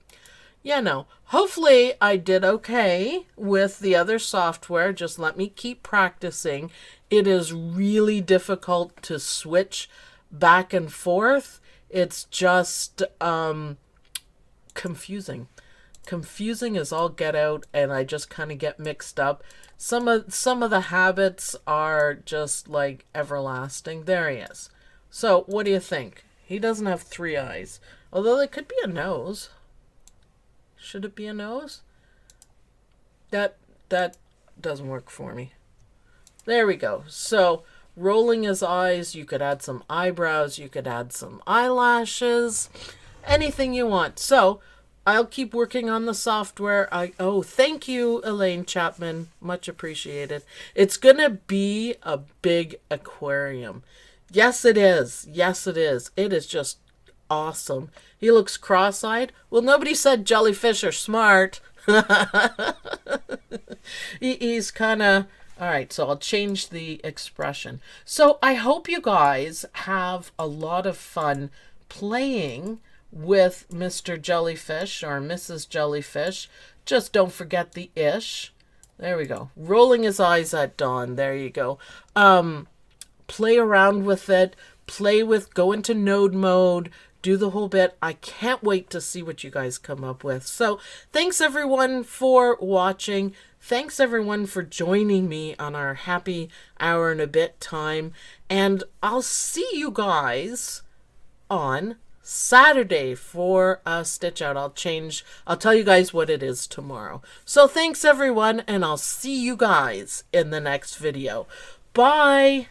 hopefully I did okay with the other software. Just let me keep practicing. It is really difficult to switch back and forth. It's just confusing. Confusing as all get out, and I just kind of get mixed up. Some of the habits are just like everlasting. There he is. So what do you think? He doesn't have 3 eyes, although it could be a nose. Should it be a nose? That doesn't work for me. There we go. So rolling his eyes, you could add some eyebrows, you could add some eyelashes, anything you want. So I'll keep working on the software. Thank you, Elaine Chapman. Much appreciated. It's going to be a big aquarium. Yes, it is. Yes, it is. It is just awesome. He looks cross-eyed. Well, nobody said jellyfish are smart. He's kind of... All right, so I'll change the expression. So I hope you guys have a lot of fun playing with Mr. Jellyfish or Mrs. Jellyfish. Just don't forget the ish. There we go. Rolling his eyes at dawn. There you go. Play around with it. Go into node mode. Do the whole bit. I can't wait to see what you guys come up with. So thanks everyone for watching. Thanks everyone for joining me on our happy hour and a bit time. And I'll see you guys on Saturday for a stitch out. I'll tell you guys what it is tomorrow. So thanks everyone, and I'll see you guys in the next video. Bye.